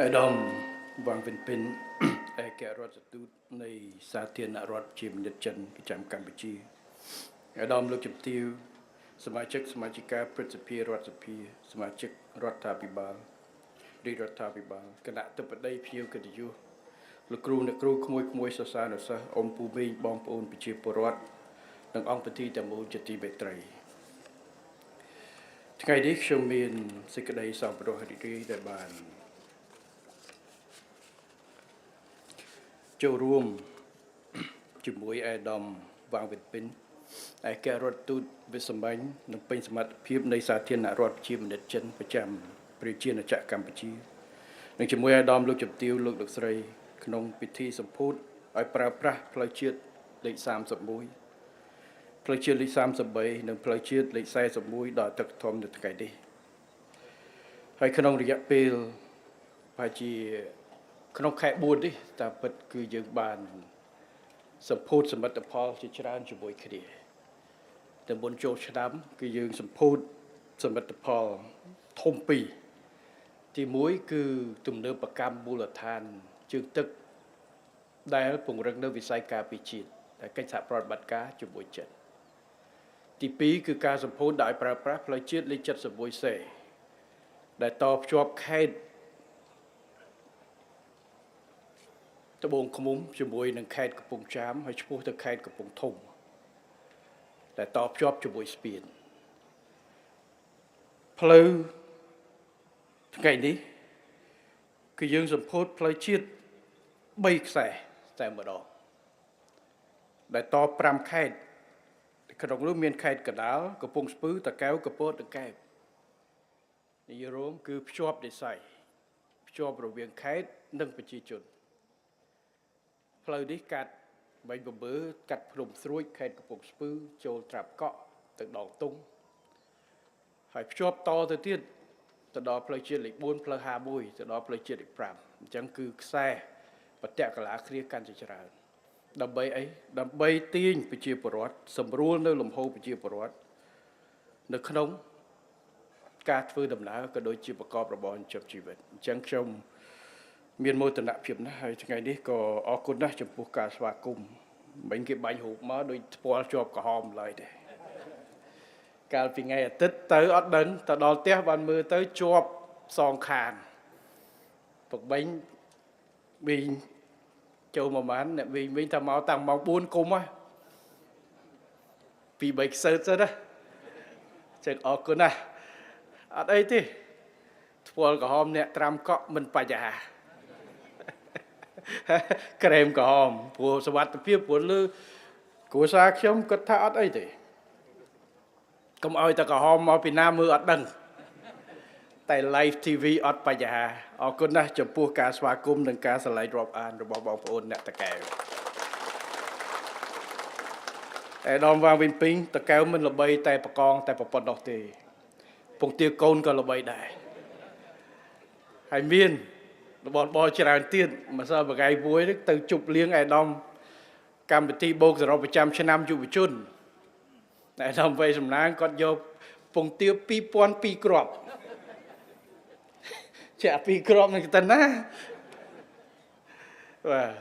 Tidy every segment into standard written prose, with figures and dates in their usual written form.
អាដាមវ៉ាងវិនពិនឯករដ្ឋទូតនៃសាធារណរដ្ឋជាមនិតចិនប្រចាំកម្ពុជាអាដាមលោកជំទាវសមាជិកព្រឹទ្ធសភារដ្ឋសភាសមាជិករដ្ឋាភិបាលរាជរដ្ឋាភិបាលគណៈទឹកបដីភ្ញៀវកិត្តិយសលោកគ្រូអ្នកគ្រូក្មួយសិស្សានុសិស្សអ៊ំពូមីងបងប្អូនប្រជាពលរដ្ឋនិងអង្គពិធីទាំងមូលជាទីមេត្រីថ្ងៃនេះខ្ញុំមានសេចក្តីសប្បុរសរីករាយដែលបានចូលរួមជាមួយអាដាមវ៉ាងវិនពិនឯករដ្ឋទូតវិសម្បាញ់និងពេញសមត្ថភាពនៃសាធារណរដ្ឋជាមនិតចិនប្រចាំប្រជាណាចក្រកម្ពុជានិងជាមួយអាដាមលោកជំទាវលោកស្រីក្នុងពិធីសម្ពោធឲ្យប្រើប្រាស់ផ្លូវជាតិលេខ31ផ្លូវជាតិលេខ33និងផ្លូវជាតិលេខ41ដល់ទឹកធំនៅថ្ងៃនេះហើយក្នុងរយៈពេលប្រហែលជាក្នុងខែ4នេះតាមពិតគឺយើងបានសម្ពោធសមិទ្ធផលជាច្រើនជាមួយគ្នាតែមុនចូលឆ្នាំគឺយើងសម្ពោធសមិទ្ធផលធំពីរទី1គឺទំនើបកម្មមូលដ្ឋានជើងទឹកដែលពង្រឹងនៅវិស័យការពារជាតិដែលកិច្ចសហប្រតិបត្តិការជាមួយចិនទី2គឺការសម្ពោធដោយប្រើប្រាស់ផ្លូវជាតិលេខ71សេដែលតភ្ជាប់ខេត្តត្បូងឃ្មុំជាមួយនឹងខេត្តកំពង់ចាមហើយឆ្ពោះទៅខេត្តកំពង់ធំដែលតភ្ជាប់ជាមួយស្ពានផ្លូវថ្ងៃនេះគឺយើងសម្ពោធផ្លូវជាតិ3ខ្សែតែម្ដងដែលត5ខេត្តក្នុងនោះមានខេត្តកណ្ដាលកំពង់ស្ពឺតាកែវកំពតនិងកែបនិយាយរួមគឺភ្ជាប់និស្ស័យភ្ជាប់រវាងខេត្តនិងប្រជាជនផ្លូវនេះកាត់បាញ់បំពើកាត់ភ្នំស្រួយខេត្តកំពង់ស្ពឺចូលត្រាប់កក់ទៅដងតុងហើយភ្ជាប់តទៅទៀតទៅដល់ផ្លូវជាតិលេខ4ផ្លូវ51ទៅដល់ផ្លូវជាតិលេខ5អញ្ចឹងគឺខ្សែបតកលាគ្រាកាន់តែច្រើនដើម្បីអីដើម្បីទាញប្រជាពលរដ្ឋសម្រួលនៅលំហូរប្រជាពលរដ្ឋនៅក្នុងការធ្វើដំណើរក៏ដូចជាប្រកបរបរចិញ្ចឹមជីវិតអញ្ចឹងខ្ញុំមានមោទនភាពណាស់ហើយថ្ងៃនេះក៏អរគុណណាស់ចំពោះការស្វាគមន៍មិញគេបាញ់រូបមកដូចស្ពាល់ជាប់ក្រហមឡើយទេកាលពីថ្ងៃអាទិត្យទៅអត់ដឹងទៅដល់ផ្ទះបានមើលទៅជាប់សងខាងពុកបេញវិញចូលមួយម៉ានអ្នកវិញថាមកតាំងម៉ោង4គុំហ៎ពី3ខ្សើតទៅណាចឹងអរគុណណាស់អត់អីទេស្ពាល់ក្រហមអ្នកត្រាំកក់មិនបញ្ហាក្រែមក្រហមព្រោះសុវត្ថិភាពព្រោះលើគ្រួសារខ្ញុំគាត់ថាអត់អីទេកុំឲ្យតែក្រហមមកពីណាមើលអត់ដឹងតែ live TV អត់បញ្ហាអរគុណណាស់ចំពោះការស្វាគមន៍និងការឆ្លៃរាប់អានរបស់បងប្អូនអ្នកតកែវតែដមវ៉ាងវិញពីងតកែវមិនល្បីតែបកងតែប៉ុណ្ណោះទេពងទាកូនក៏ល្បីដែរហើយមានរបស់បរច្រើនទៀតម្សិលបកាយមួយនេះទៅជប់លៀងឯកឧត្តមកម្មវិធីបូកសរុបប្រចាំឆ្នាំយុវជនឯកឧត្តមវ័យសំណាងគាត់យកពងទា2002គ្រាប់ជា2គ្រាប់នឹងទៅណាបាទ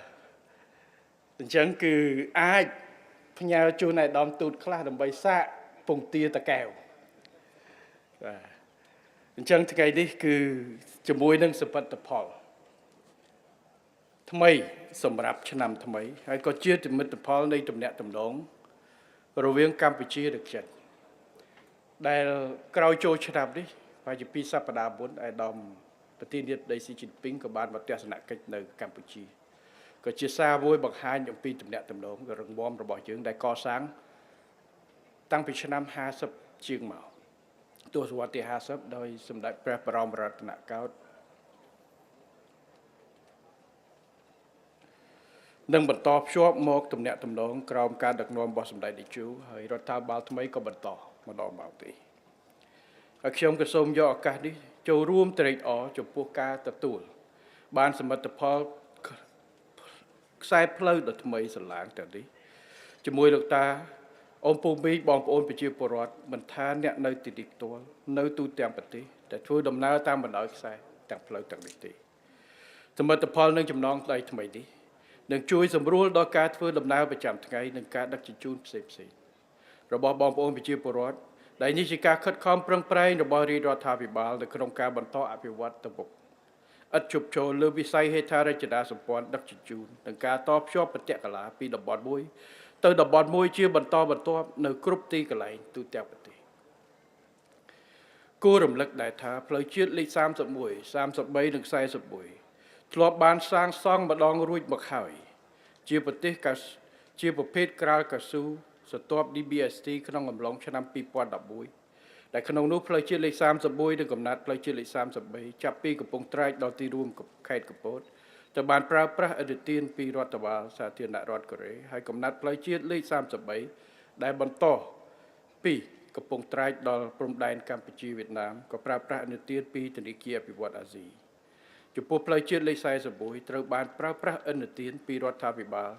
អញ្ចឹងគឺអាចផ្ញើជូនឯកឧត្តមទូតខ្លះដើម្បីសាកពងទាតកែវបាទអញ្ចឹងថ្ងៃនេះគឺជាមួយនឹងសមិទ្ធផលថ្មីសម្រាប់ឆ្នាំថ្មីហើយក៏ជាសមិទ្ធផលនៃទំនាក់ទំនងរវាងកម្ពុជានិងចិនដែលក្រោយចូលឆ្នាំនេះប្រហែលជា2សប្តាហ៍មុនឯកឧត្តមប្រធានាធិបតីស៊ីជីនពីងក៏បានមកទស្សនកិច្ចនៅកម្ពុជាក៏ជាសារមួយបង្ហាញអំពីទំនាក់ទំនងរឹងមាំរបស់យើងដែលកសាងតាំងពីឆ្នាំ50ជាងមកទសវត្សរ៍ទី50ដោយសម្ដេចព្រះបរមរតនកោដ្ឋនឹងបន្តភ្ជាប់មកទំនាក់ទំនងក្រោមការដឹកនាំរបស់សម្ដេចតេជោហើយរដ្ឋាភិបាលថ្មីក៏បន្តម្ដងមកទេហើយខ្ញុំក៏សូមយកឱកាសនេះចូលរួមត្រេកអរចំពោះការទទួលបានសមិទ្ធផលខ្សែផ្លូវដ៏ថ្មីស្រឡាងទាំងនេះជាមួយលោកតាអ៊ំពូមីងបងប្អូនប្រជាពលរដ្ឋមិនថាអ្នកនៅទីនេះផ្ទាល់នៅទូទាំងប្រទេសដែលធ្វើដំណើរតាមបណ្ដោយខ្សែទាំងផ្លូវទាំងនេះទេ សមិទ្ធផលនឹងចំណងដៃថ្មីនេះនឹងជួយសម្រួលដល់ការធ្វើដំណើរប្រចាំថ្ងៃនិងការដឹកជញ្ជូនផ្សេងរបស់បងប្អូនប្រជាពលរដ្ឋដែលនេះជាការខិតខំប្រឹងប្រែងរបស់រាជរដ្ឋាភិបាលនៅក្នុងការបន្តអភិវឌ្ឍទៅមុខឥតជប់ចូលលើវិស័យហេដ្ឋារចនាសម្ព័ន្ធដឹកជញ្ជូននិងការតភ្ជាប់បតិកលាពីតំបន់មួយទៅតំបន់មួយជាបន្តបន្ទាប់នៅគ្រប់ទីកន្លែងទូទាំងប្រទេសគួររំលឹកដែរថាផ្លូវជាតិលេខ31 33និង41ធ្លាប់បានសាងសង់ម្ដងរួចមកហើយជាប្រភេទក្រាលកៅស៊ូស្ទាប់ DBST ក្នុងអំឡុងឆ្នាំ2011ដែលក្នុងនោះផ្លូវជាតិលេខ31និងកំណត់ផ្លូវជាតិលេខ33ចាប់ពីកំពង់ត្រាចដល់ទីរួមខេត្តកំពតត្រូវបានប្រើប្រាស់ឥណទានពីរដ្ឋបាលសាធារណរដ្ឋកូរ៉េហើយកំណត់ផ្លូវជាតិលេខ33ដែលបន្តពីកំពង់ត្រាចដល់ព្រំដែនកម្ពុជាវៀតណាមក៏ប្រើប្រាស់ឥណទានពីធនាគារអភិវឌ្ឍន៍អាស៊ីចំពោះផ្លូវជាតិលេខ41ត្រូវបានប្រើប្រាស់ឥណទានពីរដ្ឋាភិបាល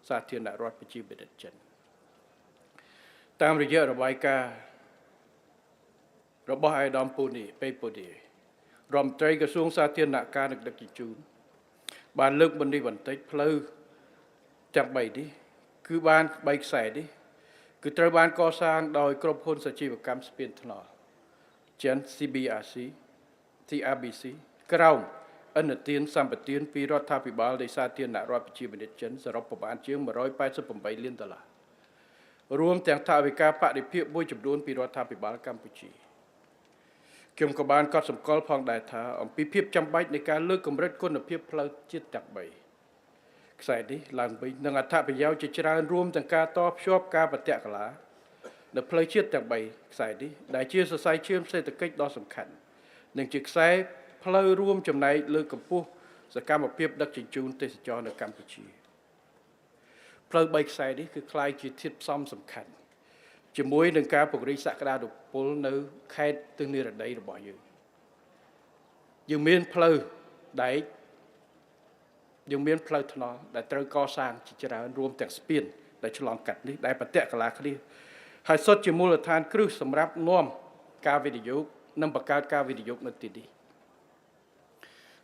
សាធារណរដ្ឋប្រជាមានិតចិនតាមរយៈរបាយការណ៍របស់អាយដាមពូនីពេពូនីរដ្ឋមន្ត្រីក្រសួងសាធារណការនិងដឹកជញ្ជូនបានលើកបន្តិចផ្លូវទាំង3នេះគឺបាន3ខ្សែនេះគឺត្រូវបានកសាងដោយក្រុមហ៊ុនសាជីវកម្មស្ពានថ្នល់ Gen CBRC TRBC ក្រោមឥណទានសម្បទានពីរដ្ឋាភិបាលនៃសាធារណរដ្ឋប្រជាមានិតចិនសរុបប្រមាណជាង$188លានរួមទាំងថវិកាបរិភាគមួយចំនួនពីរដ្ឋាភិបាលកម្ពុជាខ្ញុំក៏បានកត់សម្គាល់ផងដែរថាអំពីភាពចាំបាច់នៃការលើកកម្រិតគុណភាពផ្លូវជាតិទាំង3ខ្សែនេះឡើងវិញនឹងអត្ថប្រយោជន៍ជាច្រើនរួមទាំងការតភ្ជាប់ការបតិកលានៅផ្លូវជាតិទាំង3ខ្សែនេះដែលជាសរសៃឈាមសេដ្ឋកិច្ចដ៏សំខាន់និងជាខ្សែផ្លូវរួមចំណែកលើកកម្ពស់សកម្មភាពដឹកជញ្ជូនទេសចរនៅកម្ពុជាផ្លូវ3ខ្សែនេះគឺคล้ายជាធាតុផ្សំសំខាន់ជាមួយនឹងការពង្រីកសក្តានុពលនៅខេត្តទិសនិរតីរបស់យើងមានផ្លូវដែកយើងមានផ្លូវថ្នល់ដែលត្រូវកសាងជាច្រើនរួមទាំងស្ពានដែលឆ្លងកាត់នេះដែលបតិកលាគ្នាហើយសុទ្ធជាមូលដ្ឋានគ្រឹះសម្រាប់នាំការវិនិយោគនិងបង្កើតការវិនិយោគនៅទីនេះ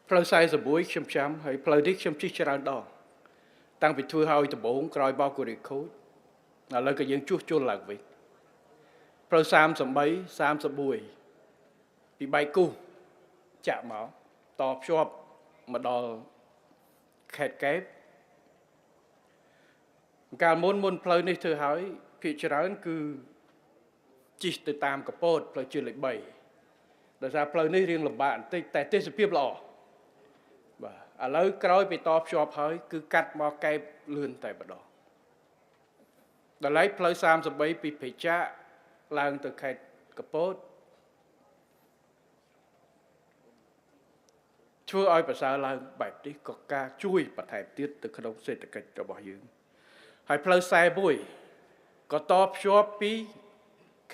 ផ្លូវ41ខ្ញុំចាំហើយផ្លូវនេះខ្ញុំជិះច្រើនដងតាំងពីធ្វើឲ្យដំបូងក្រោយបោកគូរីខូចឥឡូវក៏យើងជួសជុលឡើងវិញផ្លូវ33 34ពីបៃគុះចាក់មកតភ្ជាប់មកដល់ខេត្តកែបកាលមុនផ្លូវនេះធ្វើហើយភាគច្រើនគឺជិះទៅតាមកពតផ្លូវជាតិលេខ3ដោយសារផ្លូវនេះរៀងលំបាកបន្តិចតែទេសភាពល្អបាទឥឡូវក្រោយពីតភ្ជាប់ហើយគឺកាត់មកកែបលឿនតែម្ដងដល់ឡែកផ្លូវ33ពីព្រៃចាកឡើងទៅខេត្តកពតធ្វើឲ្យប្រសើរឡើងបែបនេះក៏ការជួយបន្ថែមទៀតទៅក្នុងសេដ្ឋកិច្ចរបស់យើងហើយផ្លូវ41ក៏តភ្ជាប់ពី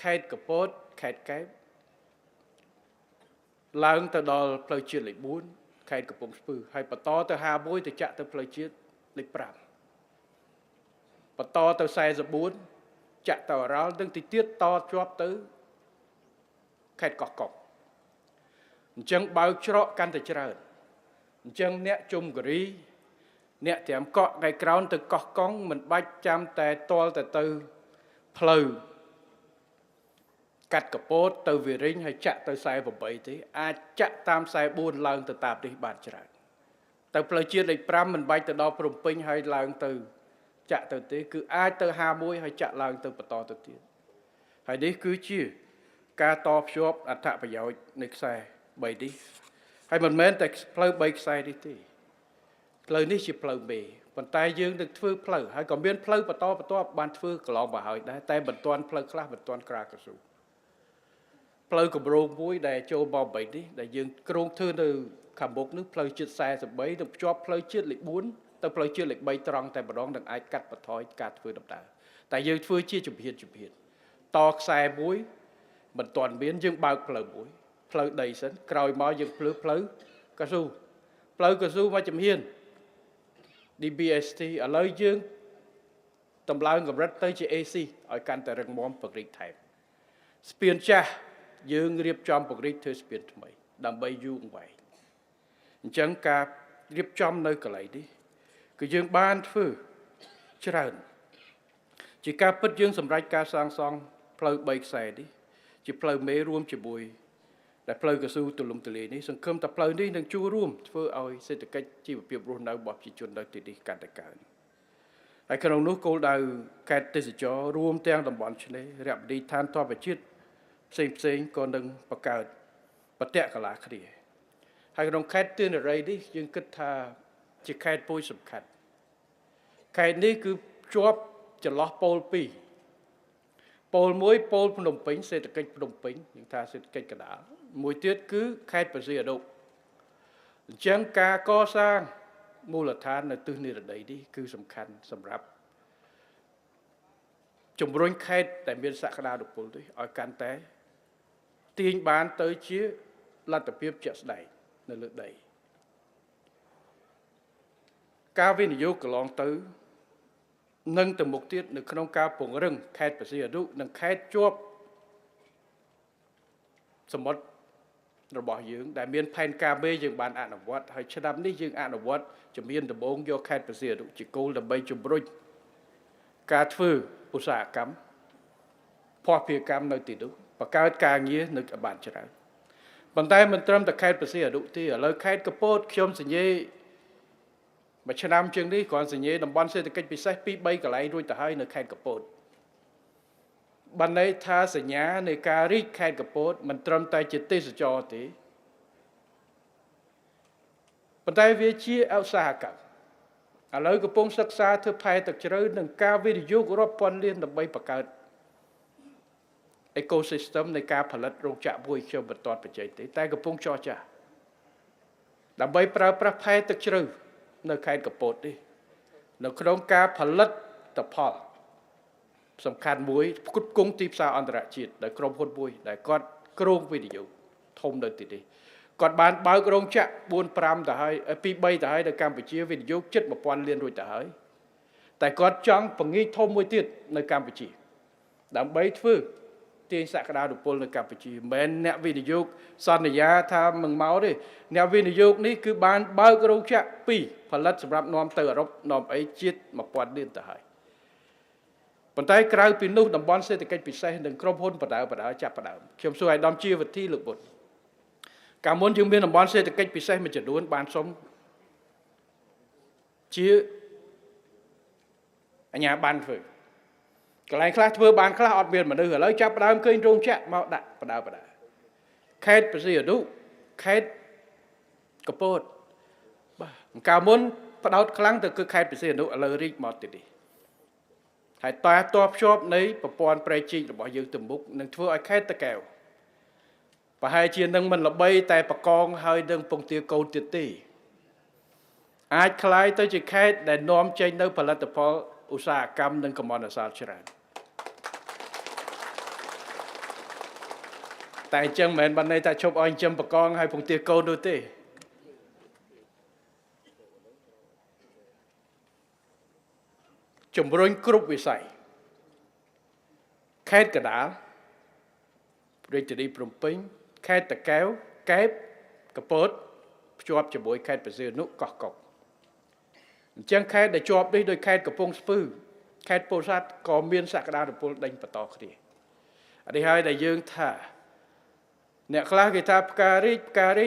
ខេត្តកពតខេត្តកែបឡើងទៅដល់ផ្លូវជាតិលេខ4ខេត្តកំពង់ស្ពឺហើយបន្តទៅ51ទៅចាក់ទៅផ្លូវជាតិលេខ5បន្តទៅ44ចាក់ទៅអរ៉ាល់នឹងទីទៀតតជាប់ទៅខេត្តកោះកុងអញ្ចឹងបើកច្រកកាន់តែច្រើនអញ្ចឹងអ្នកជុំគិរីអ្នកត្រាំកក់ថ្ងៃក្រោនទៅកោះកុងមិនបាច់ចាំតែតលទៅផ្លូវកាត់កពតទៅវិរិញហើយចាក់ទៅ48ទេអាចចាក់តាម44ឡើងទៅតាមនេះបានច្រើនទៅផ្លូវជាតិលេខ5មិនបាច់ទៅដល់ព្រំពេញហើយឡើងទៅចាក់ទៅទេគឺអាចទៅ51ហើយចាក់ឡើងទៅបន្តទៅទៀតហើយនេះគឺជាការតភ្ជាប់អត្ថប្រយោជន៍នៃខ្សែ3នេះហើយមិនមែនតែផ្លូវ3ខ្សែនេះទេផ្លូវនេះជាផ្លូវមេប៉ុន្តែយើងនឹងធ្វើផ្លូវហើយក៏មានផ្លូវបន្តបានធ្វើកន្លងមកហើយដែរតែមិនទាន់ផ្លូវខ្លះមិនទាន់ក្រាលកស៊ូផ្លូវគម្រោងមួយដែលចូលមក3នេះដែលយើងគ្រោងធ្វើនៅខាងមុខនេះផ្លូវជាតិ43ទៅភ្ជាប់ផ្លូវជាតិលេខ4ទៅផ្លូវជាតិលេខ3ត្រង់តែម្ដងនឹងអាចកាត់បន្ថយការធ្វើដំណើរតែយើងធ្វើជាជំហានតខ្សែមួយមិនទាន់មានយើងបើកផ្លូវមួយផ្លូវដីសិនក្រោយមកយើងភ្លើផ្លូវកស៊ូមួយជំហាន DBST ឥឡូវយើងតម្លើងកម្រិតទៅជា AC ឲ្យកាន់តែរឹងមាំពង្រីកថែមស្ពានចាស់យើងរៀបចំពង្រីកធ្វើស្ពានថ្មីដើម្បីយូរអង្វែងអញ្ចឹងការ រៀបចំនៅកន្លែងនេះគឺយើងបានធ្វើច្រើនជាការពិតយើងសម្រេចការសាងសង់ផ្លូវ3ខ្សែនេះជាផ្លូវមេរួមជាមួយដែលផ្លូវកស៊ូទូលំទូលាយនេះសង្ឃឹមថាផ្លូវនេះនឹងចូលរួមធ្វើឲ្យសេដ្ឋកិច្ចជីវភាពរស់នៅរបស់ប្រជាជននៅទីនេះកាន់តែកើនហើយក្នុងនោះគោលដៅខេត្តទេសចររួមទាំងតំបន់ឆ្នេររមណីយដ្ឋានធម្មជាតិផ្សេងក៏នឹងបង្កើតបតកលាគ្នាហើយក្នុងខេត្តទិនរ័យនេះយើងគិតថាជាខេត្តមួយសំខាន់ខេត្តនេះគឺជាប់ចន្លោះប៉ូល2ប៉ូល1ប៉ូលភ្នំពេញសេដ្ឋកិច្ចភ្នំពេញយើងថាសេដ្ឋកិច្ចកណ្ដាលមួយទៀតគឺខេត្តព្រះសីហនុអញ្ចឹងការកសាងមូលដ្ឋាននៅទិសនិរតីនេះគឺសំខាន់សម្រាប់ជំរុញខេត្តដែលមានសក្តានុពលនេះឲ្យកាន់តែទាញបានទៅជាលទ្ធភាពជាក់ស្ដែងនៅលើដីការវិនិយោគកន្លងទៅនឹងទៅមុខទៀតនៅក្នុងការពង្រឹងខេត្តព្រះសីហនុនិងខេត្តជាប់សមុទ្ររបស់យើងដែលមានផែនការមេយើងបានអនុវត្តហើយឆ្នាំនេះយើងអនុវត្តជំហានដំបូងយកខេត្តព្រះសីហនុជាគោលដើម្បីជំរុញការធ្វើឧស្សាហកម្មភស្តុភារកម្មនៅទីនោះបង្កើតការងារនៅបានច្រើនប៉ុន្តែមិនត្រឹមតែខេត្តព្រះសីហនុទេឥឡូវខេត្តកពតខ្ញុំសញ្ញេមួយឆ្នាំជាងនេះគ្រាន់សញ្ញេតំបន់សេដ្ឋកិច្ចពិសេស 2-3 កន្លែងរួចទៅហើយនៅខេត្តកពតបានន័យថាសញ្ញានៃការរីកខេត្តកពតមិនត្រឹមតែជាទេសចរទេប៉ុន្តែវាជាឧស្សាហកម្មឥឡូវកំពុងសិក្សាធ្វើផែទឹកជ្រៅនិងការវិនិយោគរាប់ពាន់លានដើម្បីបង្កើត ecosystem នៃការផលិតរោងចក្រមួយខ្ញុំមិនទាន់បច្ចេកទេតែកំពុងចរចាដើម្បីប្រើប្រាស់ផែទឹកជ្រៅនៅខេត្តកពតនេះនៅក្នុងការផលិតផលសំខាន់មួយផ្គត់ផ្គង់ទីផ្សារអន្តរជាតិដោយក្រុមហ៊ុនមួយដែលគាត់គ្រោងវិនិយោគធំនៅទីនេះគាត់បានបើករោងចក្រ 4-5 ទៅហើយ2-3ទៅហើយនៅកម្ពុជាវិនិយោគជិត 1000 លានរួចទៅហើយតែគាត់ចង់ពង្រីកធំមួយទៀតនៅកម្ពុជាដើម្បីធ្វើទាញសក្តានុពលនៅកម្ពុជាមិនមែនអ្នកវិនិយោគសន្យាថាមិនមកទេអ្នកវិនិយោគនេះគឺបានបើករោងចក្រ2ផលិតសម្រាប់នាំទៅអឺរ៉ុបនាំអីជាតិ 1000 លានទៅហើយប៉ុន្តែក្រៅពីនោះតំបន់សេដ្ឋកិច្ចពិសេសនិងក្រុមហ៊ុនបដៅចាប់ផ្ដើមខ្ញុំសួរឲ្យដំជាវិធីលោកបុត្រកាលមុនយើងមានតំបន់សេដ្ឋកិច្ចពិសេសមួយចំនួនបានសុំជាអាជ្ញាប័ណ្ណធ្វើកន្លែងខ្លះធ្វើបានខ្លះអត់មានមនុស្សឥឡូវចាប់ផ្ដើមឃើញរោងចក្រមកដាក់បដៅខេត្តព្រះសីហនុខេត្តកពតបាទកាលមុនបដោតខ្លាំងទៅគឺខេត្តព្រះសីហនុឥឡូវរីកមកទីនេះហើយតើតបភ្ជាប់នៃប្រព័ន្ធប្រៃជីករបស់យើងទៅមុខនឹងធ្វើឲ្យខេត្តតាកែវប្រហែលជានឹងមិនល្បីតែបកងហើយនឹងពងទាកូនទៀតទេអាចคล้ายទៅជាខេត្តដែលនាំចេញនៅផលិតផលឧស្សាហកម្មនិងកម្មន្តសាស្ត្រច្រើនតែអញ្ចឹងមិនមែនបានន័យថាឈប់ឲ្យចិញ្ចឹមបកងហើយពងទាកូននោះទេជំរុញគ្រប់វិស័យខេត្តកណ្ដាលរាជធានីភ្នំពេញខេត្តតាកែវកែបកពតភ្ជាប់ជាមួយខេត្តព្រះសីហនុកោះកុកអញ្ចឹងខេត្តដែលជាប់នេះដោយខេត្តកំពង់ស្ពឺខេត្តពោធិ៍សាត់ក៏មានសក្តានុពលដេញបន្តគ្នានេះហើយដែលយើងថាអ្នកខ្លះគេថាផ្ការី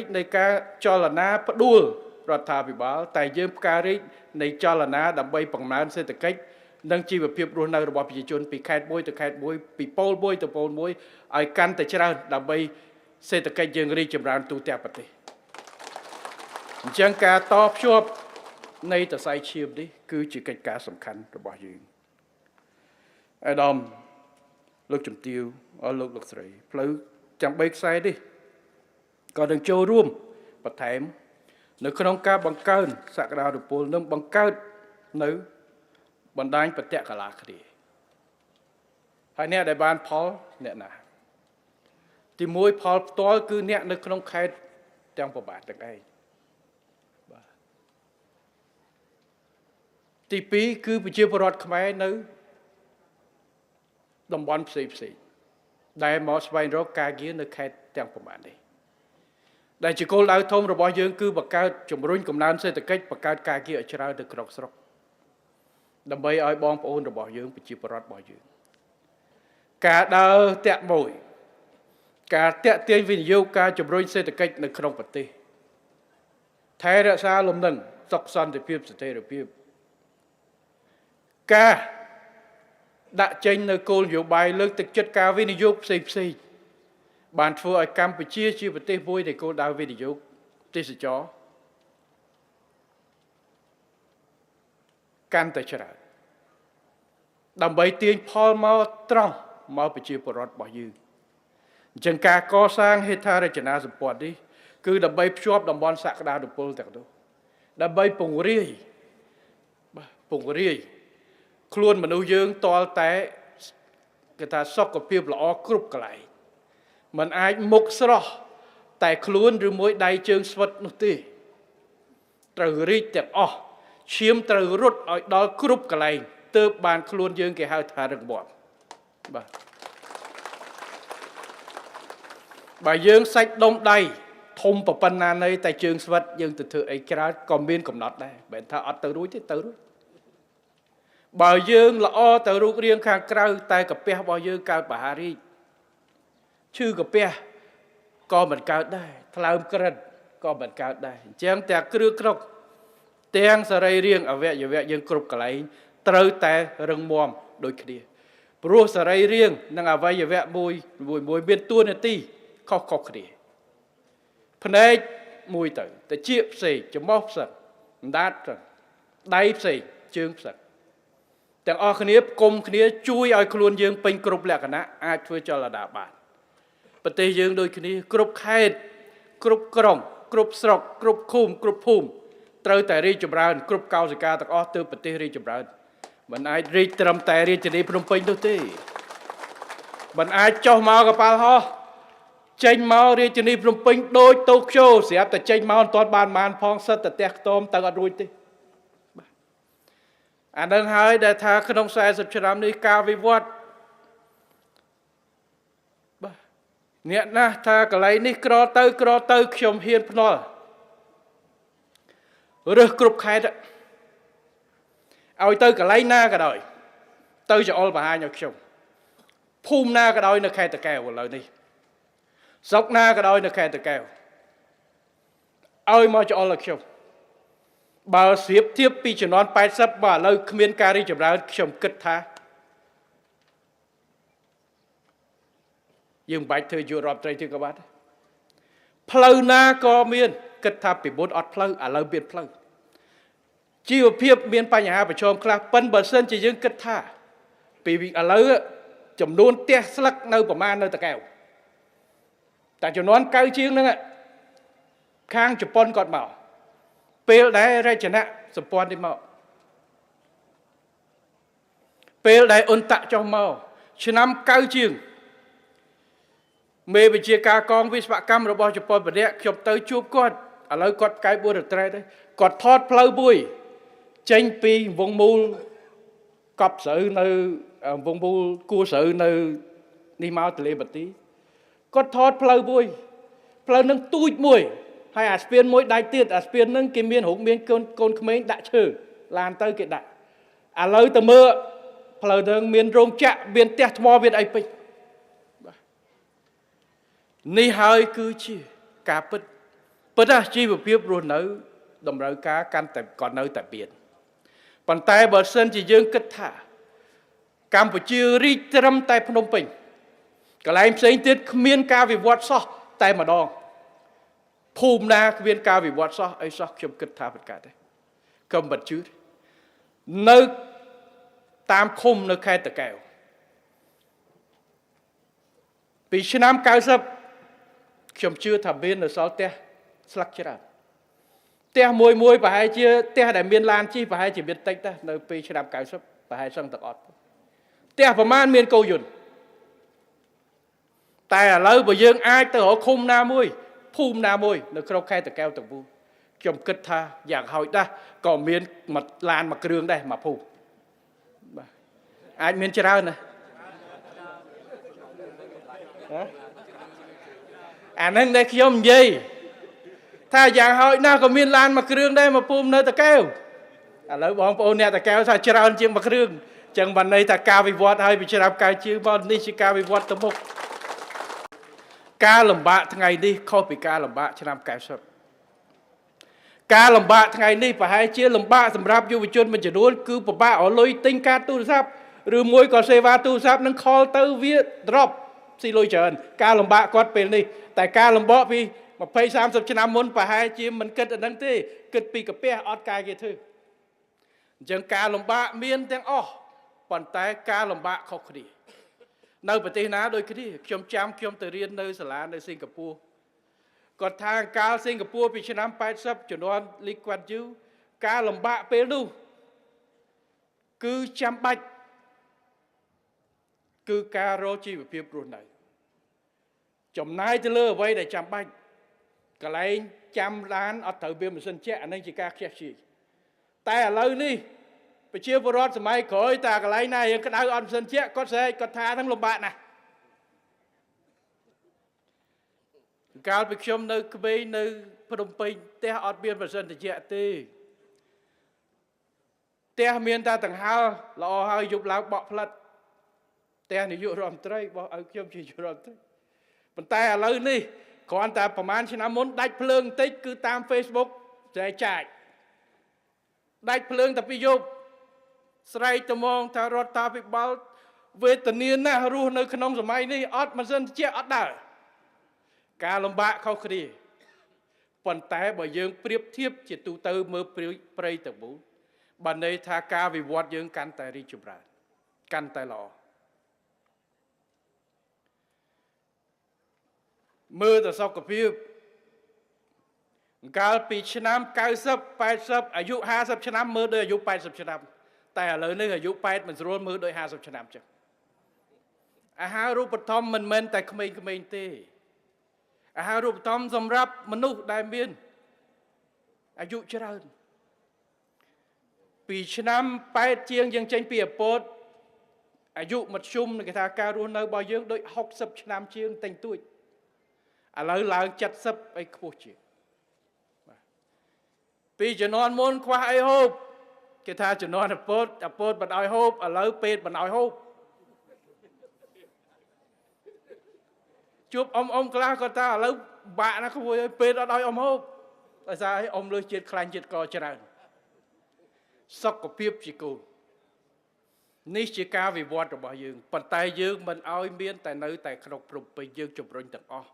កនៃការចលនាផ្ដួលរដ្ឋាភិបាលតែយើងផ្ការីកនៃចលនាដើម្បីបង្កើនសេដ្ឋកិច្ចនិងជីវភាពរស់នៅរបស់ប្រជាជនពីខេត្តមួយទៅខេត្តមួយពីប៉ូលមួយទៅប៉ូលមួយឲ្យកាន់តែច្រើនដើម្បីសេដ្ឋកិច្ចយើងរីកចម្រើនទូទាំងប្រទេសអញ្ចឹងការតភ្ជាប់នៃសរសៃឈាមនេះគឺជាកិច្ចការសំខាន់របស់យើងអាដាមលោកជំទាវលោកស្រីផ្លូវចាំ3ខ្សែនេះក៏នឹងចូលរួមបន្ថែមនៅក្នុងការបង្កើនសក្តានុពលនិងបង្កើតនៅបណ្ដាញបតកលាគ្នាហើយអ្នកដែលបានផលអ្នកណាទី1ផលផ្ទាល់គឺអ្នកនៅក្នុងខេត្តទាំងប្របាទទាំងឯងបាទទី2គឺប្រជាពលរដ្ឋខ្មែរនៅតំបន់ផ្សេងដែលមកស្វែងរកការងារនៅខេត្តទាំងប្របាទនេះ ដែលជាគោលដៅធំរបស់យើងគឺបង្កើតជំរុញកំណើនសេដ្ឋកិច្ចបង្កើតការងារឲ្យច្រើនទៅក្នុងស្រុកដើម្បីឲ្យបងប្អូនរបស់យើងប្រជាពលរដ្ឋរបស់យើងការដើរតាក់មួយការតាក់ទាញវិនិយោគការជំរុញសេដ្ឋកិច្ចនៅក្នុងប្រទេសថែរក្សាលំនឹងសុខសន្តិភាពស្ថិរភាពការដាក់ចេញនៅគោលនយោបាយលើកទឹកចិត្តការវិនិយោគផ្សេងបានធ្វើឲ្យកម្ពុជាជាប្រទេសមួយដែលគោលដៅវិនិយោគទេសចរកាន់តែច្រើនដើម្បីទាញផលមកត្រង់មកប្រជាពលរដ្ឋរបស់យើងអញ្ចឹងការកសាងហេដ្ឋារចនាសម្ព័ន្ធនេះគឺដើម្បីភ្ជាប់តំបន់សក្តានុពលទាំងនោះដើម្បីពង្រាយខ្លួនមនុស្សយើងតលតែគេថាសុខភាពល្អគ្រប់កន្លែងมันអាចមុខស្រស់តែខ្លួនឬមួយដៃជើងស្វិតនោះទេត្រូវរីកទាំងអស់ឈាមត្រូវរត់ឲ្យដល់គ្រប់កន្លែងទើបបានខ្លួនយើងគេហៅថារឹងមាំបាទបើយើងសាច់ដុំដៃធំប៉ុណ្ណាណីតែជើងស្វិតយើងទៅធ្វើអីច្រើនក៏មានកំណត់ដែរមិនថាអត់ទៅរួចទេទៅរួចបើយើងល្អទៅរូបរាងខាងក្រៅតែកាពះរបស់យើងកើតបហារីកឈឺកាពះក៏មិនកើតដែរថ្លើមក្រិនក៏មិនកើតដែរអញ្ចឹងទាំងគ្រឿងគ្រប់ទាំងសរីរាង្គអវយវៈយើងគ្រប់កន្លែងត្រូវតែរឹងមាំដូចគ្នាព្រោះសរីរាង្គនិងអវយវៈមួយមានតួនាទីខុសគ្នាភ្នែកមួយទៅតិចផ្សេងច្រមុះផ្សេងអណ្ដាតផ្សេងដៃផ្សេងជើងផ្សេងទាំងអស់គ្នាផ្គុំគ្នាជួយឲ្យខ្លួនយើងពេញគ្រប់លក្ខណៈអាចធ្វើចលនាបានប្រទេសយើងដូចគ្នាគ្រប់ខេត្តគ្រប់ក្រុងគ្រប់ស្រុកគ្រប់ឃុំគ្រប់ភូមិត្រូវតែរីកចម្រើនគ្រប់កោសិកាទាំងអស់ទើបប្រទេសរីកចម្រើនមិនអាចរីកត្រឹមតែរាជធានីភ្នំពេញនោះទេមិនអាចចុះមកកប៉ាល់ហោះចេញមករាជធានីភ្នំពេញដូចតូក្យូស្រាប់តែចេញមកមិនទាន់បានផងសិតតែផ្ទះខ្ទមទៅអត់រួចទេអានឹងហើយដែលថាក្នុង40ឆ្នាំនេះការវិវត្តបាទអ្នកណាស់ថាកន្លែងនេះក្រទៅខ្ញុំហ៊ានភ្នាល់រើសគ្រប់ខេត្តឲ្យទៅកន្លែងណាក៏ដោយទៅចអុលបង្ហាញឲ្យខ្ញុំភូមិណាក៏ដោយនៅខេត្តតាកែវឥឡូវនេះស្រុកណាក៏ដោយនៅខេត្តតាកែវឲ្យមកចអុលឲ្យខ្ញុំបើស្រៀបធៀបពីជំនាន់80មកឥឡូវគ្មានការរីកចម្រើនខ្ញុំគិតថាយើងមិនបាច់ធ្វើយុរដ្ឋត្រីទេក៏បានផ្លូវណាក៏មានគិតថាពីមុនអត់ផ្លូវឥឡូវមានផ្លូវជីវភាពមានបញ្ហាប្រឈមខ្លះប៉ុន្តែបើសិនជាយើងគិតថាពីឥឡូវចំនួនផ្ទះស្លឹកនៅប្រមាណនៅតាកែវតែចំនួន9ជាងហ្នឹងខាងជប៉ុនគាត់មកពេលដែលរចនាសម្ព័ន្ធនេះមកពេលដែលអ៊ុនតាក់ចុះមកឆ្នាំ9ជាងមេវិជាការកងវិស្វកម្មរបស់ជប៉ុនម្នាក់ខ្ញុំទៅជួបគាត់ឥឡូវគាត់ផ្កាយ4រត្រែតគាត់ថតផ្លូវមួយចេញពីវងមូលកប់ស្រូវនៅវងមូលគួរស្រូវនៅនេះមកទលេបាទីគាត់ថតផ្លូវមួយផ្លូវនឹងទូចមួយហើយអាស្ពានមួយដៃទៀតអាស្ពាននឹងគេមានរូបមានកូនក្មេងដាក់ឈើឡានទៅគេដាក់ឥឡូវទៅមើលផ្លូវនឹងមានរោងចក្រមានផ្ទះថ្មមានអីពេញនេះហើយគឺជាការពិតជីវភាពរស់នៅតម្រូវការកាន់តែក៏នៅតែមានប៉ុន្តែបើសិនជាយើងគិតថាកម្ពុជារីកត្រឹមតែភ្នំពេញកន្លែងផ្សេងទៀតគ្មានការវិវត្តសោះតែម្ដងភូមិណាគ្មានការវិវត្តសោះអីសោះខ្ញុំគិតថាមិនកើតទេកុំបាត់ជឿនៅតាមឃុំនៅខេត្តតាកែវពីឆ្នាំ90ខ្ញុំជឿថាមាននៅសល់ផ្ទះស្លឹកច្រើនផ្ទះមួយប្រហែលជាផ្ទះដែលមានឡានជិះប្រហែលជាមានតិចដែរនៅពេលឆ្នាំ90ប្រហែលសឹងទាំងអត់ផ្ទះប្រមាណមានកោយន្តតែឥឡូវបើយើងអាចទៅរកឃុំណាមួយភូមិណាមួយនៅក្នុងខេត្តតាកែវទាំងមូលខ្ញុំគិតថាយ៉ាងហោចដែរក៏មានមួយឡានមួយគ្រឿងដែរមួយភូមិបាទអាចមានច្រើនណាអានឹងដែលខ្ញុំនិយាយ Tha dạng hỏi nào có miên lan mà krương đây mà pum nơi ta kêu lấy bóng ôn nè ta kéo sao chả hơn chiếng bạc rương chẳng bàn này ta cao vì vọt hay bị chả đạp cái chứ bọn ní chỉ cao vì vọt tầm mục ca lầm bạ thằng ngày đi không bị ca lầm bạ chả làm cái sập ca lầm bạ thằng ngày đi phải hai chia lầm bạ sầm rạp vô bị chôn mình chỉ đuôn cứ bà bạ ở lối tinh ca tu sáp rồi môi có xe va tu sáp nâng call tơ viết drop xin lỗi chờn ca lầm bạ quát bên đi tại ca lầm bọ vì mà pay sam sập chả nằm muốn phải hai chia mình kết ở đằng thế kết pi cà pe ọt cài kia thôi chẳng ca lầm bạ miên tiếng còn tại ca lầm bạ không đi nơiประเทศណាដូចគ្នាខ្ញុំចាំខ្ញុំទៅរៀននៅសាលានៅសិង្ហបុរីគាត់ថាកាលសិង្ហបុរីពីឆ្នាំ80ជំនាន់លីគាត់យូការលំបាកពេលនោះគឺចាំបាច់គឺការរកជីវភាពរស់នៅចំណាយទៅលើអ្វីដែលចាំបាច់កន្លែងចាំឡានអត់ត្រូវវាម៉ាស៊ីនជែកអានេះជាការខ្ជះខ្ជាយតែឥឡូវនេះប្រជាពលរដ្ឋសម័យក្រោយតាកន្លែងណាយើងក្តៅអត់ម៉ាស៊ីនជែកគាត់ស្រែកគាត់ថាហ្នឹងលំបាកណាស់កាលពីខ្ញុំនៅក្មេងនៅភ្នំពេញផ្ទះអត់មានម៉ាស៊ីនជែកទេផ្ទះមានតែដង្ហើរល្អហើយយប់ឡើងបក់ផ្លិតផ្ទះនាយករដ្ឋមន្ត្រីរបស់ឲ្យខ្ញុំជានាយករដ្ឋមន្ត្រីប៉ុន្តែឥឡូវនេះគ្រាន់តែប្រហែលឆ្នាំមុនដាច់ភ្លើងបន្តិចគឺតាម Facebook ចែកចាយដាច់ភ្លើងតែពីយប់ស្រែកត្មងថារដ្ឋាភិបាលវេទនាណាស់រស់នៅក្នុងសម័យនេះអត់ម៉ាស៊ីនត្រជាក់អត់ដើរការលំបាកខុសគ្នាប៉ុន្តែបើយើងប្រៀបធៀបជាទូទៅមើលព្រៃទាំងមូលបានន័យថាការវិវត្តយើងកាន់តែរីកចម្រើនកាន់តែល្អមើលទៅសុខភាពកាលពីឆ្នាំ90 80អាយុ50ឆ្នាំមើលដូចអាយុ80ឆ្នាំតែឥឡូវនេះអាយុ8មិនស្រួលមើលដូច50ឆ្នាំចឹងអាហារូបត្ថម្ភមិនមែនតែក្មេងៗទេអាហារូបត្ថម្ភសម្រាប់មនុស្សដែលមានអាយុច្រើនពីឆ្នាំ8ជាងយើងចេញពីអពតអាយុមធ្យមគេថាការរស់នៅរបស់យើងដូច60ឆ្នាំជាងតែងទួចឥឡូវឡើង70អីខ្ពស់ជាងពីជំនាន់មុនខ្វះអីហូបគេថាជំនាន់អពតមិនឲ្យហូបឥឡូវពេទ្យមិនឲ្យហូបជួបអ៊ំខ្លះគាត់ថាឥឡូវបាក់ណាស់គួរឲ្យពេទ្យអត់ឲ្យអ៊ំហូបដោយសារអ៊ំលើសជាតិខ្លាញ់ជាតិកច្រើនសុខភាពជាគោលនេះជាការវិវត្តរបស់យើងប៉ុន្តែយើងមិនឲ្យមានតែនៅតែក្នុងព្រំពេញយើងជំរុញទាំងអស់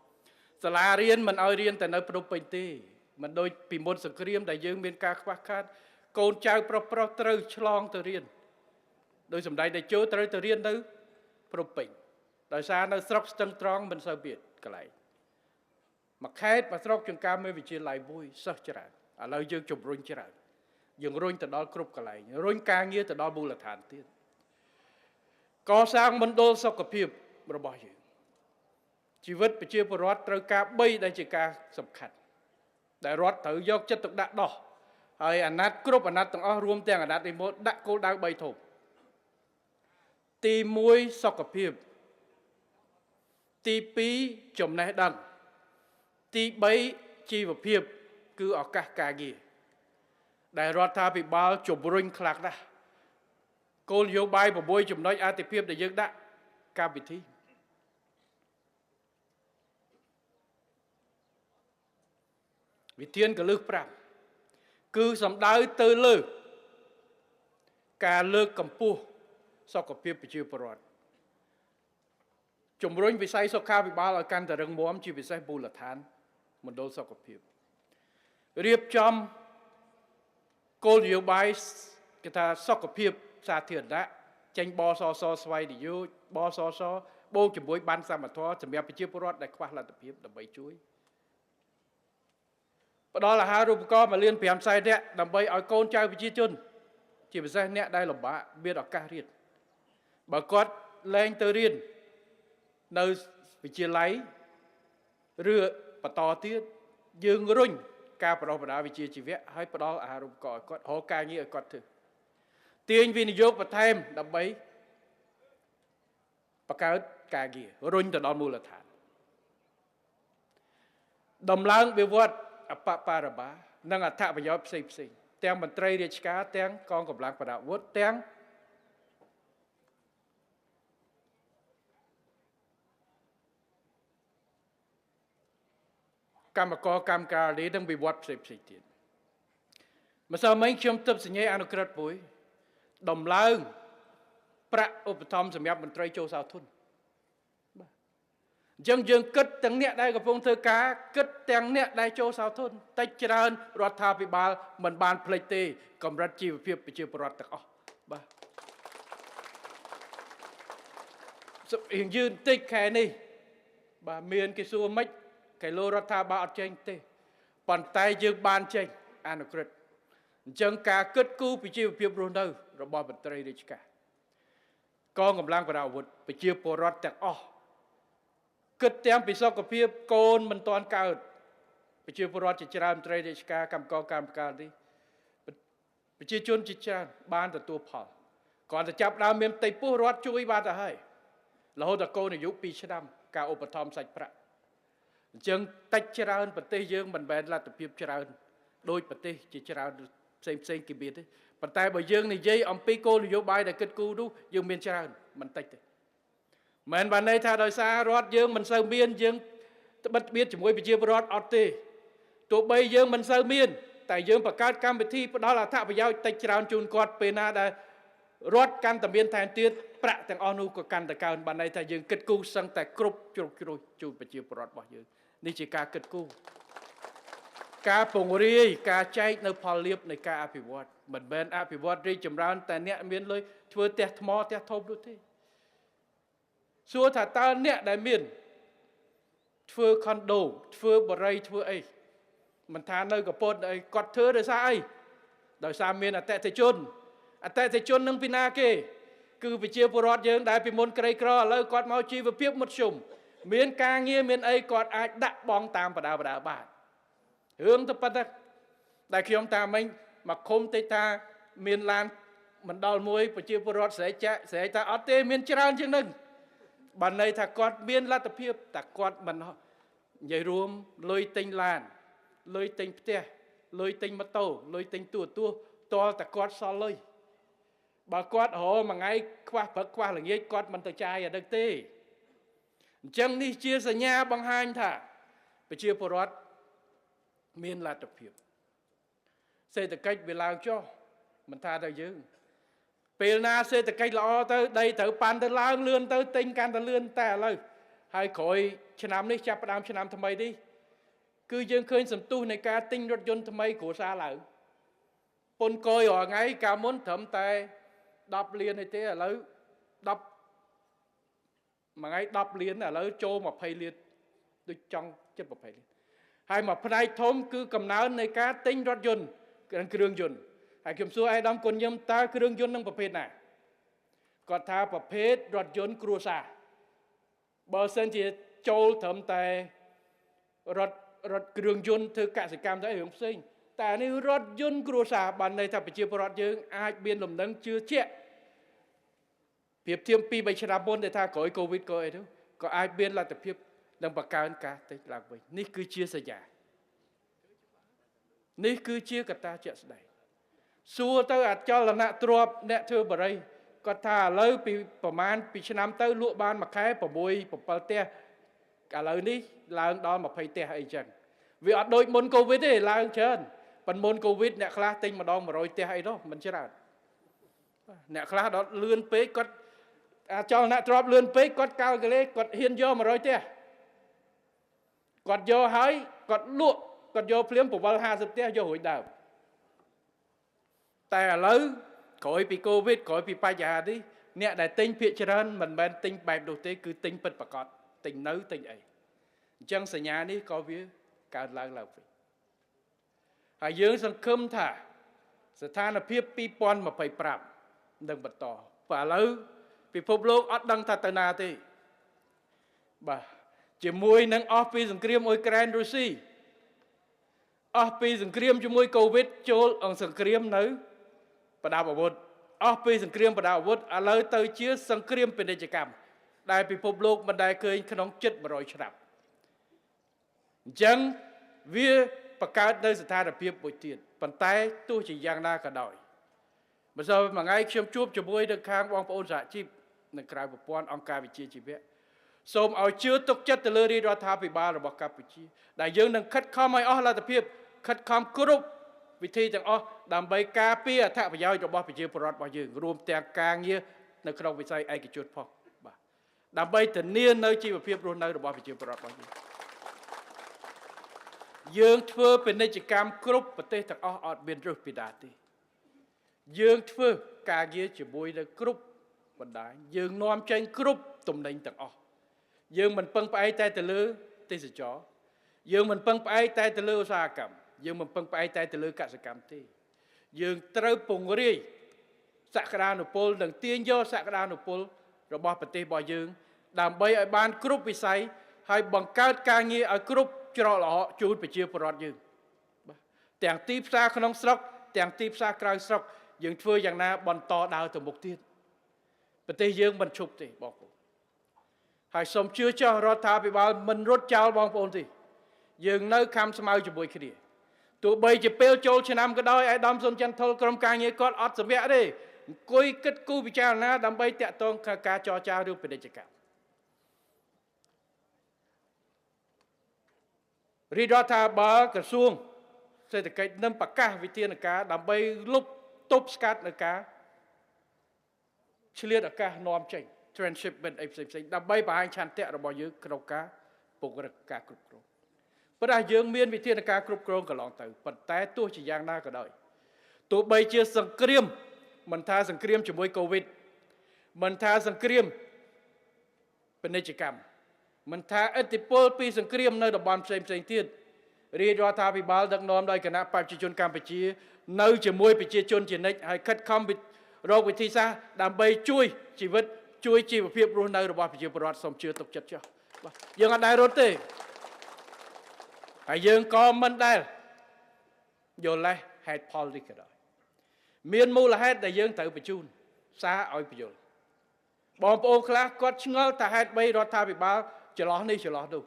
សាលារៀនមិនឲ្យរៀនតែនៅព្រំពេញទេមិនដូចពីមុនសង្គ្រាមដែលយើងមានការខ្វះខាតកូនចៅប្រុសត្រូវឆ្លងទៅរៀនដោយសម្ដេចតេជោត្រូវទៅរៀននៅព្រំពេញដោយសារនៅស្រុកស្ទឹងត្រង់មិនសូវមានកន្លែងមួយខេត្តមួយស្រុកចង្ការមានវិទ្យាល័យមួយសិស្សច្រើនឥឡូវយើងជំរុញច្រើនយើងរុញទៅដល់គ្រប់កន្លែងរុញការងារទៅដល់មូលដ្ឋានទៀតកសាងមណ្ឌលសុខភាពរបស់យើងជីវិតប្រជាពលរដ្ឋត្រូវការ3ដែលជាការសំខាន់ដែលរដ្ឋត្រូវយកចិត្តទុកដាក់ដោះហើយអាណត្តិគ្រប់អាណត្តិទាំងអស់រួមទាំងអាណត្តិនេះមកដាក់គោលដៅ3ធំទី1សុខភាពទី2ចំណេះដឹងទី3ជីវភាពគឺឱកាសការងារដែលរដ្ឋាភិបាលជំរុញខ្លាំងណាស់គោលនយោបាយ6ចំណុចអាទិភាពដែលយើងដាក់កម្មវិធីវិធានកលឹះ5គឺសំដៅទៅលើការលើកកម្ពស់សុខភាពប្រជាពលរដ្ឋជំរុញវិស័យសុខាភិបាលឲ្យកាន់តែរឹងមាំជាពិសេសមូលដ្ឋានមណ្ឌលសុខភាពរៀបចំគោលនយោបាយគេថាសុខភាពសាធារណៈចេញបសសស្វ័យនយោជបសសបូកជាមួយបានសមត្ថភាពសម្រាប់ប្រជាពលរដ្ឋដែលខ្វះលទ្ធភាពដើម្បីជួយផ្ដល់អាហារូបករណ៍1.5 លាននាក់ដើម្បីឲ្យកូនចៅប្រជាជនជាពិសេសអ្នកដែលលំបាកមានឱកាសរៀនបើគាត់លែងទៅរៀននៅវិទ្យាល័យឬបន្តទៀតយើងរុញការបណ្ដុះបណ្ដាលវិជ្ជាជីវៈឲ្យផ្ដល់អាហារូបករណ៍ឲ្យគាត់រកការងារឲ្យគាត់ធ្វើទាញវិនិយោគបន្ថែមដើម្បីបង្កើតការងាររុញទៅដល់មូលដ្ឋានដំឡើងវិវត្ត អបបរបានិងអត្ថប្រយោជន៍ផ្សេងទាំងមន្ត្រីរាជការទាំងកងកម្លាំងប្រដាប់អាវុធទាំងកម្មករកម្មការនេះនឹងវិវត្តផ្សេងទៀតម្សិលមិញខ្ញុំទិបសញ្ញាអនុក្រឹត្យមួយដំឡើងប្រាក់ឧបត្ថម្ភសម្រាប់មន្ត្រីចូលសោធនបាទអញ្ចឹងយើងគិតទាំងអ្នកដែលកំពុងធ្វើការគិតទាំងអ្នកដែលចូលសោធនតិចច្រើនរដ្ឋាភិបាលមិនបានផ្លេចទេកម្រិតជីវភាពប្រជាពលរដ្ឋទាំងអស់បាទរៀងយឺនតិចខែនេះបាទមានគេសួរមិនកែលោរដ្ឋាភិបាលអត់ចេញទេប៉ុន្តែយើងបានចេញអនុក្រឹត្យអញ្ចឹងការគិតគូរពីជីវភាពរស់នៅរបស់មន្ត្រីរាជការកងកម្លាំងប្រដាប់អាវុធប្រជាពលរដ្ឋទាំងអស់គិតទាំងពីសុខភាពកូនមិនទាន់កើតប្រជាពលរដ្ឋជាច្រើនមន្ត្រីរាជការកម្មករកម្មការនេះប្រជាជនជាច្រើនបានទទួលផលគ្រាន់តែចាប់ដើមមានផ្ទៃពោះរដ្ឋជួយបានទៅហើយរហូតដល់កូនអាយុ2ឆ្នាំការឧបត្ថម្ភសាច់ប្រាក់អញ្ចឹងតិចច្រើនប្រទេសយើងមិនមែនលទ្ធភាពច្រើនដោយប្រទេសជាច្រើនផ្សេងគេមានទេប៉ុន្តែបើយើងនិយាយអំពីគោលនយោបាយដែលគិតគូរនោះយើងមានច្រើនមិនតិចទេមិនបានន័យថាដោយសាររដ្ឋយើងមិនសូវមានយើងបិទបៀតជាមួយប្រជាពលរដ្ឋអត់ទេទោះបីយើងមិនសូវមានតែយើងបង្កើតកម្មវិធីផ្ដល់អត្ថប្រយោជន៍តិចច្រើនជូនគាត់ពេលណាដែលរដ្ឋកាន់តែមានថែមទៀតប្រាក់ទាំងអស់នោះក៏កាន់តែកើនបានន័យថាយើងគិតគូរសឹងតែគ្រប់ជ្រុងជ្រោយជូនប្រជាពលរដ្ឋរបស់យើងនេះជាការគិតគូរការពង្រាយការចែកនៅផលលាភនៃការអភិវឌ្ឍមិនមែនអភិវឌ្ឍរីកចម្រើនតែអ្នកមានលុយធ្វើផ្ទះថ្មផ្ទះធំនោះទេសួរថាតើអ្នកដែលមានធ្វើខុនដូធ្វើបរិយាធ្វើអីមិនថានៅកពតអីគាត់ធ្វើដោយសារអីដោយសារមានអតិថិជននឹងពីណាគេគឺប្រជាពលរដ្ឋយើងដែលពីមុនក្រីក្រឥឡូវគាត់មកជីវភាពមុតជុំមានការងារមានអីគាត់អាចដាក់បងតាមបដាបានរឿងទៅប៉ុណ្ណឹងដែលខ្ញុំតាមមិញមកឃុំតិចថាមានឡានមិនដល់មួយប្រជាពលរដ្ឋស្រែកស្រែកថាអត់ទេមានច្រើនជាងនឹងបានន័យថាគាត់មានលទ្ធភាពតែគាត់មិននិយាយរួមលុយទិញឡានលុយទិញផ្ទះលុយទិញម៉ូតូលុយទិញទូតលតែគាត់សល់លុយបើគាត់រហមួយថ្ងៃខ្វះព្រឹកខ្វះល្ងាចគាត់មិនទៅចាយអាដឹកទេអញ្ចឹងនេះជាសញ្ញាបង្ហាញថាប្រជាពលរដ្ឋមានលទ្ធភាពសេដ្ឋកិច្ចវាឡើងចុះមិនថាតែយើងពេលណាសេដ្ឋកិច្ចល្អទៅដីត្រូវប៉ាន់ទៅឡើងលឿនទៅទិញកាន់តែលឿនតែឥឡូវហើយក្រោយឆ្នាំនេះចាប់ផ្ដើមឆ្នាំថ្មីនេះគឺយើងឃើញសន្ទុះនៃការទិញរថយន្តថ្មីគ្រួសារឡើងពុនកយរាល់ថ្ងៃកាលមុនត្រឹមតែ10លានទេឥឡូវ10មួយថ្ងៃ10លានឥឡូវចូល20លានដូចចង់ជិត20លានហើយមួយផ្នែកធំគឺកំណើននៃការទិញរថយន្តគ្រឿងយន្តហើយខ្ញុំសួរអេដាមគុណញឹមតើគ្រឿងយន្តនឹងប្រភេទណាគាត់ថាប្រភេទរថយន្តគ្រួសារបើសិនជាចូលត្រឹមតែរថគ្រឿងយន្តធ្វើកសិកម្មទៅរឿងផ្សេងតែនេះរថយន្តគ្រួសារបានន័យថាប្រជាពលរដ្ឋយើងអាចមានលំនឹងជឿជាក់ប្រៀបធៀបពី3ឆ្នាំមុនដែលថាក្រោយកូវីដក៏អីទៅក៏អាចមានលទ្ធភាពនឹងបង្កើនការទិញឡើងវិញនេះគឺជាសញ្ញានេះគឺជាកត្តាជាក់ស្ដែងសួរទៅអចលនៈទ្រព្យអ្នកធ្វើបរិយគាត់ថាឥឡូវពីប្រមាណពីឆ្នាំទៅលក់បានមួយខែ6 7ផ្ទះឥឡូវនេះឡើងដល់20ផ្ទះអីចឹងវាអត់ដូចមុនកូវីដទេឡើងច្រើនប៉ុន្តែមុនកូវីដអ្នកខ្លះទិញម្ដង100ផ្ទះអីនោះមិនច្រើនអ្នកខ្លះដល់លឿនពេកគាត់អាចលនៈទ្រព្យលឿនពេកគាត់កោលកលេគាត់ហ៊ានយក100ផ្ទះគាត់យកហើយគាត់លក់គាត់យកភ្លាមប្រវល់50ផ្ទះយករួចដើមតែឥឡូវក្រោយពីកូវីដក្រោយពីបញ្ហានេះអ្នកដែលទិញភាគច្រើនមិនមែនទិញបែបនោះទេគឺទិញពិតប្រាកដទិញនៅទិញអីអញ្ចឹងសញ្ញានេះក៏វាកើនឡើងវិញហើយយើងសង្ឃឹមថាស្ថានភាព2025នឹងបន្តព្រោះឥឡូវពិភពលោកអត់ដឹងថាទៅណាទេបាទជាមួយនឹងអស់ពីសង្គ្រាមអ៊ុយក្រែនរុស្ស៊ីអស់ពីសង្គ្រាមជាមួយកូវីដចូលសង្គ្រាមនៅប្រដាប់អាវុធអស់ពីសង្គ្រាមប្រដាប់អាវុធឥឡូវទៅជាសង្គ្រាមពាណិជ្ជកម្មដែលពិភពលោកមិនដែលឃើញក្នុងជិត100ឆ្នាំអញ្ចឹងវា បង្កើតនៅស្ថានភាពមួយទៀតប៉ុន្តែទោះជាយ៉ាងណាក៏ដោយម្សិលមួយថ្ងៃខ្ញុំជួបជាមួយនឹងខាងបងប្អូនសហជីពនៅក្រៅប្រព័ន្ធអង្គការវិជាជីវៈសូមឲ្យជឿទុកចិត្តទៅលើរាជរដ្ឋាភិបាលរបស់កម្ពុជាដែលយើងនឹងខិតខំឲ្យអស់លទ្ធភាពខិតខំគ្រប់វិធីទាំងអស់ដើម្បីការពារអត្ថប្រយោជន៍របស់ប្រជាពលរដ្ឋរបស់យើងរួមទាំងការងារនៅក្នុងវិស័យឯកជនផងបាទដើម្បីធានានៅជីវភាពរស់នៅរបស់ប្រជាពលរដ្ឋរបស់យើងធ្វើពាណិជ្ជកម្មគ្រប់ប្រទេសទាំងអស់អត់មានរើសពីដាទេយើងធ្វើការងារជាមួយនៅគ្រប់បណ្ដាញយើងនាំចេញគ្រប់ទំនិញទាំងអស់យើងមិនពឹងផ្អែកតែទៅលើទេសចរយើងមិនពឹងផ្អែកតែទៅលើឧស្សាហកម្មយើងមិនពឹងផ្អែកតែទៅលើកសិកម្មទេយើងត្រូវពង្រាយសក្តានុពលនិងទាញយកសក្តានុពលរបស់ប្រទេសរបស់យើងដើម្បីឲ្យបានគ្រប់វិស័យហើយបង្កើតការងារឲ្យគ្រប់ច្រកល្ហកជូនប្រជាពលរដ្ឋយើងបាទទាំងទីផ្សារក្នុងស្រុកទាំងទីផ្សារក្រៅស្រុកយើងធ្វើយ៉ាងណាបន្តដើរទៅមុខទៀតប្រទេសយើងមិនឈប់ទេបងប្អូនហើយសូមជឿចោះរដ្ឋាភិបាលមិនរត់ចោលបងប្អូនទេយើងនៅខំស្មៅជាមួយគ្នាទោះបីជាពេលចូលឆ្នាំក៏ដោយឯកឧត្តមសុនចន្ទថុលក្រុមការងារគាត់អត់សម្ភារទេអង្គុយគិតគូរពិចារណាដើម្បីតាក់ទងការចរចារឿងពាណិជ្ជកម្មរាជរដ្ឋាភិបាលក្រសួងសេដ្ឋកិច្ចនឹងប្រកាសវិធានការដើម្បីលុបទប់ស្កាត់នៅការឆ្លៀតឱកាសនាំចេញ transshipment អីផ្សេងៗដើម្បីបង្ហាញឆន្ទៈរបស់យើងក្នុងការពង្រឹងការគ្រប់គ្រងប៉ុន្តែយើងមានវិធានការគ្រប់គ្រងកន្លងទៅប៉ុន្តែទោះជាយ៉ាងណាក៏ដោយទោះបីជាសង្គ្រាមមិនថាសង្គ្រាមជាមួយកូវីដមិនថាសង្គ្រាមពាណិជ្ជកម្មមិនថាឥទ្ធិពលពីសង្គ្រាមនៅតំបន់ផ្សេងៗទៀតរាជរដ្ឋាភិបាលដឹកនាំដោយគណៈបព្វជិជនកម្ពុជានៅជាមួយប្រជាជនជានិច្ចហើយខិតខំរកវិធីសាស្ត្រដើម្បីជួយជីវិតជួយជីវភាពរស់នៅរបស់ប្រជាពលរដ្ឋសូមជឿទុកចិត្តចុះបាទយើងអត់ដែលរត់ទេហើយយើងក៏មិនដែលយល់លេសហេតុផលនេះក៏ដោយមានមូលហេតុដែលយើងត្រូវបញ្ជូនសារឲ្យបញ្យល់បងប្អូនខ្លះគាត់ឆ្ងល់ថាហេតុបីរដ្ឋាភិបាលចន្លោះនេះចន្លោះនោះ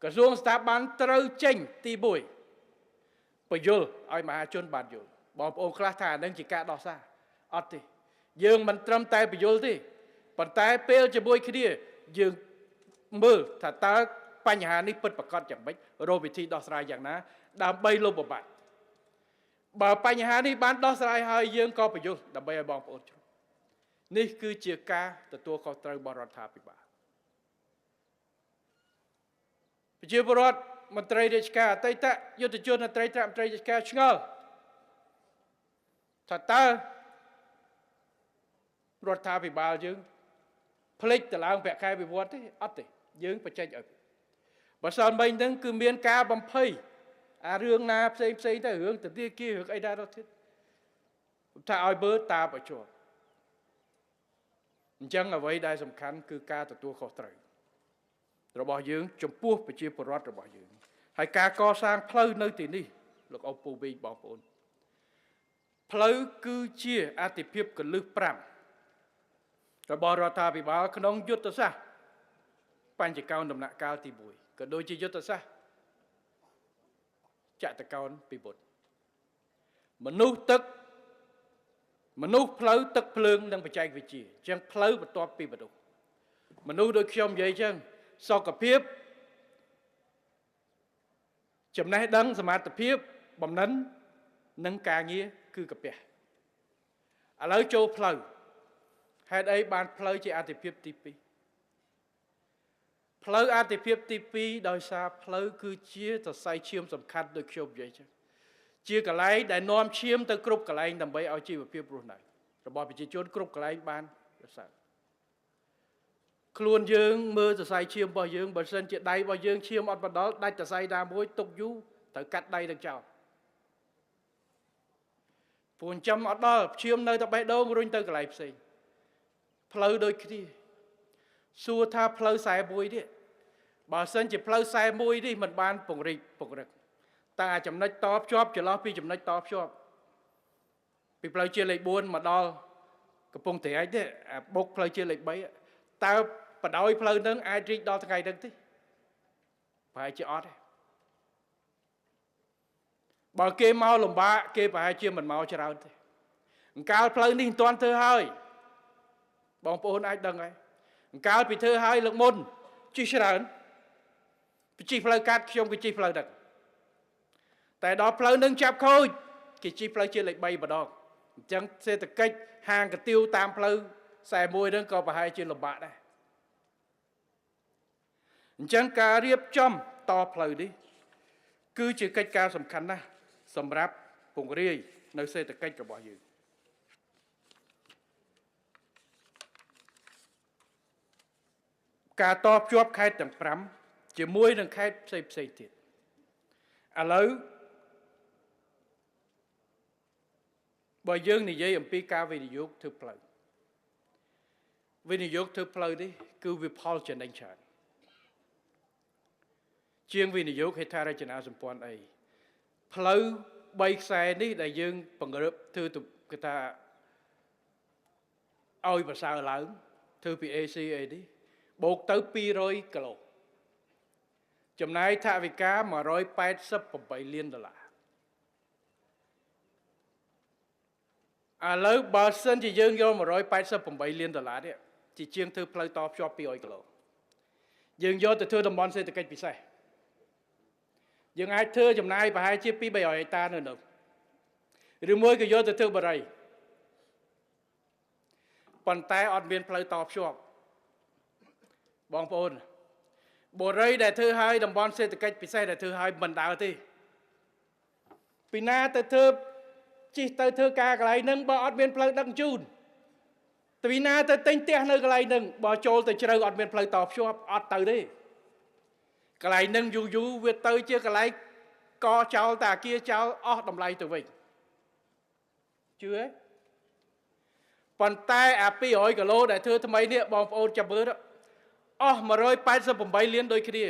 ក្រសួងស្ថាប័នត្រូវចេញទី1បញ្យល់ឲ្យមហាជនបានយល់បងប្អូនខ្លះថាអានឹងជាការដោះសារអត់ទេយើងមិនត្រឹមតែបញ្យល់ទេប៉ុន្តែពេលជាមួយគ្នាយើងមើលថាតើបញ្ហានេះពិតប្រាកដយ៉ាងម៉េចរកវិធីដោះស្រាយយ៉ាងណាដើម្បីលុបបំបាត់បើបញ្ហានេះបានដោះស្រាយហើយយើងក៏បញ្យល់ដើម្បីឲ្យបងប្អូនជ្រាបនេះគឺជាការទទួលខុសត្រូវរបស់រដ្ឋាភិបាលប្រជាពលរដ្ឋមន្ត្រីរាជការអតីតយុទ្ធជនមន្ត្រីត្រាមន្ត្រីរាជការឆ្ងល់ថាតើរដ្ឋាភិបាលយើងផ្លេចតឡើងប្រាក់ខែវិវត្តទេអត់ទេយើងបញ្ចេញឲ្យបើសិនមិញហ្នឹងគឺមានការបំភ័យអារឿងណាផ្សេងទៅរឿងទន្ទាគាររឿងអីដែរទៅទៀតថាឲ្យមើលតាប្រជុំអញ្ចឹងអ្វីដែលសំខាន់គឺការទទួលខុសត្រូវរបស់យើងចំពោះប្រជាពលរដ្ឋរបស់យើងហើយការកសាងផ្លូវនៅទីនេះលោកអ៊ំពូវិញបងប្អូនផ្លូវគឺជាអាទិភាពកលឹះ5របស់រដ្ឋាភិបាលក្នុងយុទ្ធសាស្ត្របញ្ចកោណដំណាក់កាលទី1ក៏ដូចជាយុទ្ធសាស្ត្រចតកោណពីមុនមនុស្សទឹកមនុស្សផ្លូវទឹកភ្លើងនិងបច្ចេកវិទ្យាអញ្ចឹងផ្លូវបន្ទាប់ពីមនុស្សដូចខ្ញុំនិយាយអញ្ចឹងសុខភាពចំណេះដឹងសមត្ថភាពបំណិននិងការងារគឺកាពះឥឡូវចូលផ្លូវហេតុអីបានផ្លូវជាអាទិភាពទី2ផ្លូវអាទិភាពទី2ដោយសារផ្លូវគឺជាសរសៃឈាមសំខាន់ដូចខ្ញុំនិយាយចឹងជាកន្លែងដែលនាំឈាមទៅគ្រប់កន្លែងដើម្បីឲ្យជីវភាពរស់នៅរបស់ប្រជាជនគ្រប់កន្លែងបានប្រសើរខ្លួនយើងមើលសរសៃឈាមរបស់យើងបើសិនជាដៃរបស់យើងឈាមអត់បណ្ដល់ដាច់សរសៃណាមួយទុកយូរត្រូវកាត់ដៃទាំងចោលពួកចាំអត់ដល់ឈាមនៅតែបេះដូងរុញទៅកន្លែងផ្សេងផ្លូវដូចគ្នាសួរថាផ្លូវខ្សែមួយនេះបើសិនជាផ្លូវខ្សែមួយនេះមិនបានពង្រីកពង្រឹងតែចំណុចតភ្ជាប់ចន្លោះពីចំណុចតភ្ជាប់ពីផ្លូវជាតិលេខ4មកដល់កំពង់ត្រែកនេះបុកផ្លូវជាតិលេខ3តើបដោយផ្លូវនឹងអាចរីកដល់ថ្ងៃហ្នឹងទេប្រហែលជាអត់ទេ បើគេមកលំបាកគេប្រហែលជាមិនមកច្រើនទេអង្កាលផ្លូវនេះមិនទាន់ធ្វើហើយបងប្អូនអាចដឹងហើយអង្កាលពីធ្វើហើយលើកមុនជិះច្រើនជិះផ្លូវកាត់ខ្ញុំក៏ជិះផ្លូវហ្នឹងតែដល់ផ្លូវនឹងចាប់ខូចគេជិះផ្លូវជាលេខ3ម្ដងអញ្ចឹងសេដ្ឋកិច្ចហាងកាទៀវតាមផ្លូវ41ហ្នឹងក៏ប្រហែលជាលំបាកដែរអញ្ចឹងការរៀបចំតផ្លូវនេះគឺជាកិច្ចការសំខាន់ណាស់សម្រាប់ពង្រាយនៅសេដ្ឋកិច្ចរបស់យើងការតភ្ជាប់ខេត្តទាំង5ជាមួយនឹងខេត្តផ្សេងទៀតឥឡូវបើយើងនិយាយអំពីការវិនិយោគធ្វើផ្លូវវិនិយោគធ្វើផ្លូវនេះគឺវាផលចំណេញច្រើនជាងវិនិយោគហេដ្ឋារចនាសម្ព័ន្ធអីផ្លូវ3ខ្សែនេះដែលយើងបង្រើបធ្វើគេថាឲ្យប្រសើរឡើងធ្វើពី AC អីនេះបូកទៅ200គីឡូចំណាយថវិកា$188 លានឥឡូវបើសិនជាយើងយក$188 លាននេះជាជាងធ្វើផ្លូវតភ្ជាប់200គីឡូយើងយកទៅធ្វើតំបន់សេដ្ឋកិច្ចពិសេសយើងអាចធ្វើចំណាយប្រហែលជា2-300ហិកតានៅនោះឬមួយក៏យកទៅធ្វើបរិយាប៉ុន្តែអត់មានផ្លូវតភ្ជាប់បងប្អូនបរិយាដែលធ្វើឲ្យតំបន់សេដ្ឋកិច្ចពិសេសដែលធ្វើឲ្យមិនដើរទេពីណាទៅធ្វើជិះទៅធ្វើការកន្លែងហ្នឹងបើអត់មានផ្លូវដឹកជញ្ជូនពីណាទៅទិញផ្ទះនៅកន្លែងហ្នឹងបើចូលទៅជ្រៅអត់មានផ្លូវតភ្ជាប់អត់ទៅទេកន្លែងហ្នឹងយូរវាទៅជាកន្លែងកចោលតែអាគារចោលអស់តម្លៃទៅវិញជឿទេប៉ុន្តែអា200គីឡូដែលធ្វើថ្មីនេះបងប្អូនចាំមើលអស់188លានដូចគ្នា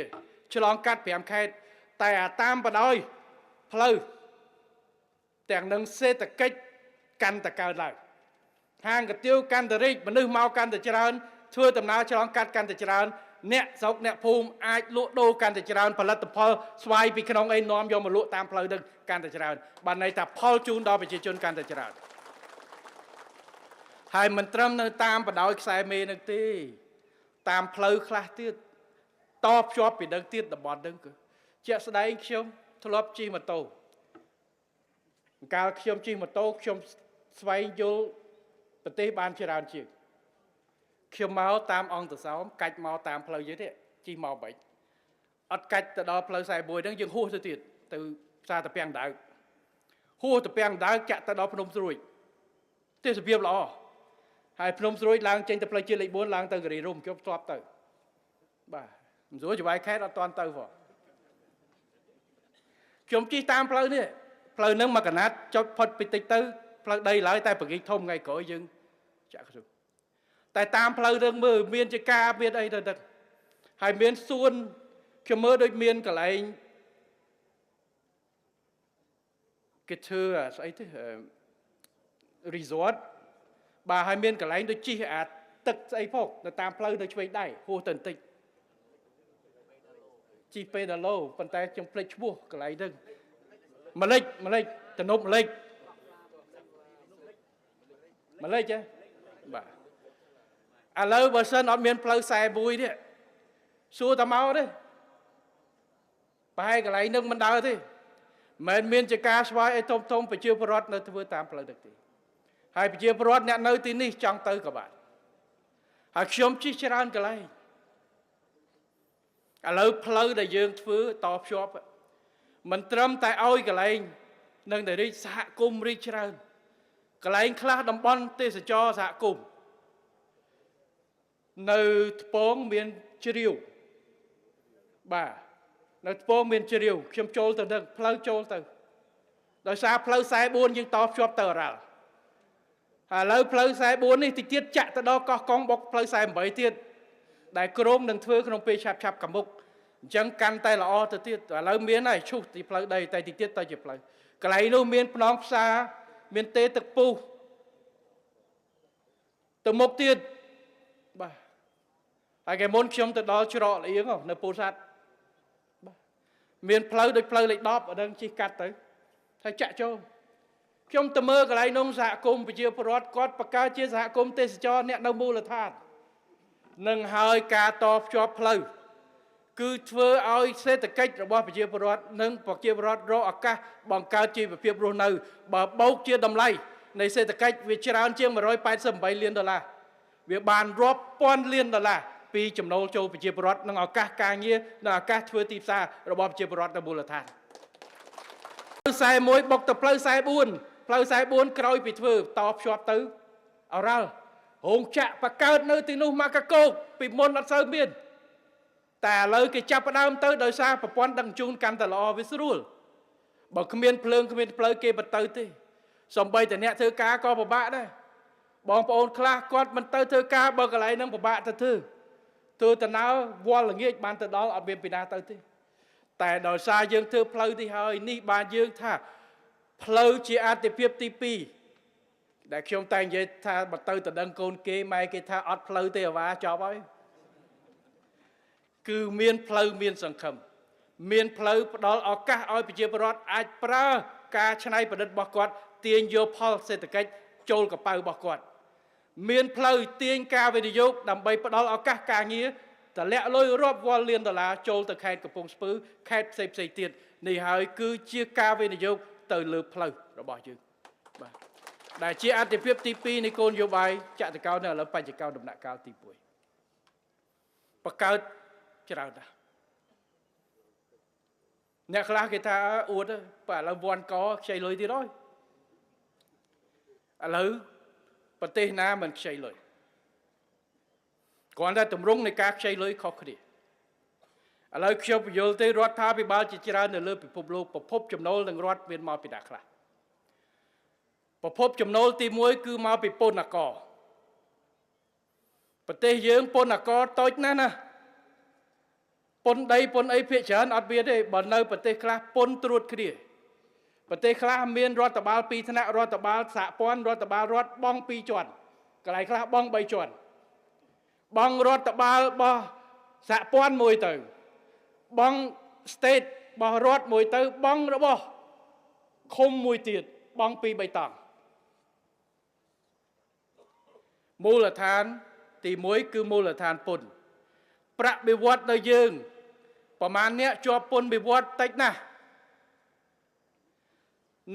ឆ្លងកាត់5ខេត្តតែអាតាមបដ ாய் ផ្លូវទាំងនឹងសេដ្ឋកិច្ចកាន់តែកើនឡើងហាងកាទៀវកាន់តែរីកមនុស្សមកកាន់តែច្រើនធ្វើដំណើរឆ្លងកាត់កាន់តែច្រើនអ្នកស្រុកអ្នកភូមិអាចលក់ដូរកាន់តែច្រើនផលិតផលស្វាយពីក្នុងអីនាំយកមកលក់តាមផ្លូវនឹងកាន់តែច្រើនបានន័យថាផលជូនដល់ប្រជាជនកាន់តែច្រើនហើយមិនត្រឹមនៅតាមបដ ாய் ខ្សែមេនឹងទេតាមផ្លូវខ្លះទៀតតភ្ជាប់ពីនឹងទៀតតំបន់នឹងគឺជាក់ស្ដែងខ្ញុំធ្លាប់ជិះម៉ូតូកាលខ្ញុំជិះម៉ូតូខ្ញុំស្វែងយល់ប្រទេសបានច្រើនជាងខ្ញុំមកតាមអង្គតសោមកាច់មកតាមផ្លូវយើងនេះជិះមកបាច់អត់កាច់ទៅដល់ផ្លូវ41ហ្នឹងយើងហួសទៅទៀតទៅផ្សារតាពាំងដៅហួសតាពាំងដៅចាក់ទៅដល់ភ្នំស្រួយទេសភាពល្អហើយភ្នំស្រួយឡើងចេញទៅផ្លូវជាតិលេខ4ឡើងទៅការីរុំខ្ញុំធ្លាប់ទៅបាទមិនស្រួលច្បាយខេតអត់តាន់ទៅផងខ្ញុំជិះតាមផ្លូវនេះផ្លូវហ្នឹងមកកណាត់ចុចផុតពីតិចទៅផ្លូវដីឡើយតែបង្គិចធំថ្ងៃក្រោយយើងចាក់គ្រូតែតាមផ្លូវរឿងមើលមានជាការមានអីទៅទឹកហើយមានសួនខ្ញុំមើលដូចមានកន្លែងគេធ្វើស្អីទេ resort បាទហើយមានកន្លែងដូចជិះអាទឹកស្អីផងនៅតាមផ្លូវនៅឆ្វេងដៃហួសទៅបន្តិចជិះពេដាឡូប៉ុន្តែខ្ញុំភ្លេចឈ្មោះកន្លែងហ្នឹងម្លេចទំនប់ម្លេចហ៎បាទឥឡូវបើសិនអត់មានផ្លូវ41នេះសួរតាមកទេប្រហែលកន្លែងហ្នឹងមិនដើរទេមិនមានជាការស្វាយអីធំប្រជាពលរដ្ឋនៅធ្វើតាមផ្លូវទឹកទេហើយប្រជាពលរដ្ឋអ្នកនៅទីនេះចង់ទៅក៏បានហើយខ្ញុំជិះច្រើនកន្លែងឥឡូវផ្លូវដែលយើងធ្វើតភ្ជាប់មិនត្រឹមតែឲ្យកន្លែងនឹងតែរីកសហគមន៍រីកច្រើនកន្លែងខ្លះតំបន់ទេសចរសហគមន៍នៅថ្ពងមានជ្រាវបាទនៅថ្ពងមានជ្រាវខ្ញុំចូលទៅនឹងផ្លូវចូលទៅដោយសារផ្លូវ44យើងតភ្ជាប់ទៅអរ៉ាល់ហើយឥឡូវផ្លូវ44នេះតិចទៀតចាក់ទៅដល់កោះកុងបុកផ្លូវ48ទៀតដែលក្រុមនឹងធ្វើក្នុងពេលឆាប់ខាងមុខអញ្ចឹងកាន់តែល្អទៅទៀតឥឡូវមានហើយឈូសទីផ្លូវដីតែតិចទៀតទៅជាផ្លូវកន្លែងនោះមានភ្នំផ្សារមានទេទឹកពុះទៅមុខទៀតបាទហើយគេមុនខ្ញុំទៅដល់ច្រកលៀងនៅពោធិ៍សាត់បាទមានផ្លូវដូចផ្លូវលេខ10អត់ដឹងជិះកាត់ទៅ ថាចាក់ចូលខ្ញុំទៅមើលកន្លែងនោះសហគមន៍ប្រជាពលរដ្ឋគាត់បង្កើតជាសហគមន៍ទេសចរអ្នកនៅមូលដ្ឋាននឹងហើយការតភ្ជាប់ផ្លូវគឺធ្វើឲ្យសេដ្ឋកិច្ចរបស់ប្រជាពលរដ្ឋនិងប្រជាពលរដ្ឋរកឱកាសបង្កើតជីវភាពរស់នៅបើបូកជាតម្លៃនៃសេដ្ឋកិច្ចវាច្រើនជាង$188 លានវាបានរាប់ពាន់លានដុល្លារពីចំណូលចូលប្រជាពលរដ្ឋនិងឱកាសការងារនិងឱកាសធ្វើទីផ្សាររបស់ប្រជាពលរដ្ឋនៅមូលដ្ឋានផ្លូវ41បុកទៅផ្លូវ44ផ្លូវ44ក្រោយពីធ្វើតភ្ជាប់ទៅអូរ៉ាល់រោងចក្របង្កើតនៅទីនោះមកកកោកពីមុនអត់សូវមានតែឥឡូវគេចាប់ផ្ដើមទៅដោយសារប្រព័ន្ធដឹកជញ្ជូនកាន់តែល្អវាស្រួលបើគ្មានភ្លើងគ្មានផ្លូវគេមិនទៅទេសំបីតែអ្នកធ្វើការក៏ពិបាកដែរបងប្អូនខ្លះគាត់មិនទៅធ្វើការបើកន្លែងហ្នឹងពិបាកទៅធ្វើដំណើរវល់ល្ងាចបានទៅដល់អត់មានពីណាទៅទេតែដោយសារយើងធ្វើផ្លូវនេះហើយនេះបានយើងថាផ្លូវជាអាទិភាពទី2ដែលខ្ញុំតែងនិយាយថាបើទៅតដឹងកូនគេម៉ែគេថាអត់ផ្លូវទេអាវ៉ាចប់ហើយគឺមានផ្លូវមានសង្ឃឹមមានផ្លូវផ្ដល់ឱកាសឲ្យប្រជាពលរដ្ឋអាចប្រើការច្នៃប្រឌិតរបស់គាត់ទាញយកផលសេដ្ឋកិច្ចចូលកប៉ៅរបស់គាត់មានផ្លូវទាញការវិនិយោគដើម្បីផ្ដល់ឱកាសការងារតម្លាក់លុយរាប់ពាន់លានដុល្លារចូលទៅខេត្តកំពង់ស្ពឺខេត្តផ្សេងទៀតនេះហើយគឺជាការវិនិយោគទៅលើផ្លូវរបស់យើងបាទដែលជាអត្ថប្រយោជន៍ទី2នៃគោលនយោបាយចតុកោណនៅឥឡូវបញ្ចកោណដំណាក់កាលទី1បង្កើតច្រើនណាស់អ្នកខ្លះគេថាអួតបើឥឡូវវាន់កខ្ចីលុយទៀតហើយឥឡូវប្រទេសណាមិនខ្ចីលុយគ្រាន់តែទម្រង់នៃការខ្ចីលុយខុសគ្នាឥឡូវខ្ញុំបញ្យល់ទេរដ្ឋាភិបាលជាច្រើននៅលើពិភពលោកប្រភពចំណូលនឹងរដ្ឋមានមកពីណាខ្លះប្រភពចំណូលទី1គឺមកពីពន្ធអាករប្រទេសយើងពន្ធអាករតូចណាស់ណាពន្ធដីពន្ធអីភាគច្រើនអត់មានទេបើនៅប្រទេសខ្លះពន្ធត្រួតគ្នាប្រទេសខ្លះមានរដ្ឋបាល2ថ្នាក់រដ្ឋបាលសហព័ន្ធរដ្ឋបាលរដ្ឋបង់2ជាន់កន្លែងខ្លះបង់3ជាន់បង់រដ្ឋបាលរបស់សហព័ន្ធមួយទៅបង់ state របស់រដ្ឋមួយទៅបង់របស់ឃុំមួយទៀតបង់2 3តង់មូលដ្ឋានទី1គឺមូលដ្ឋានពន្ធប្រាក់បៀវត្សនៅយើងប្រមាណអ្នកជាប់ពន្ធបៀវត្សតិចណាស់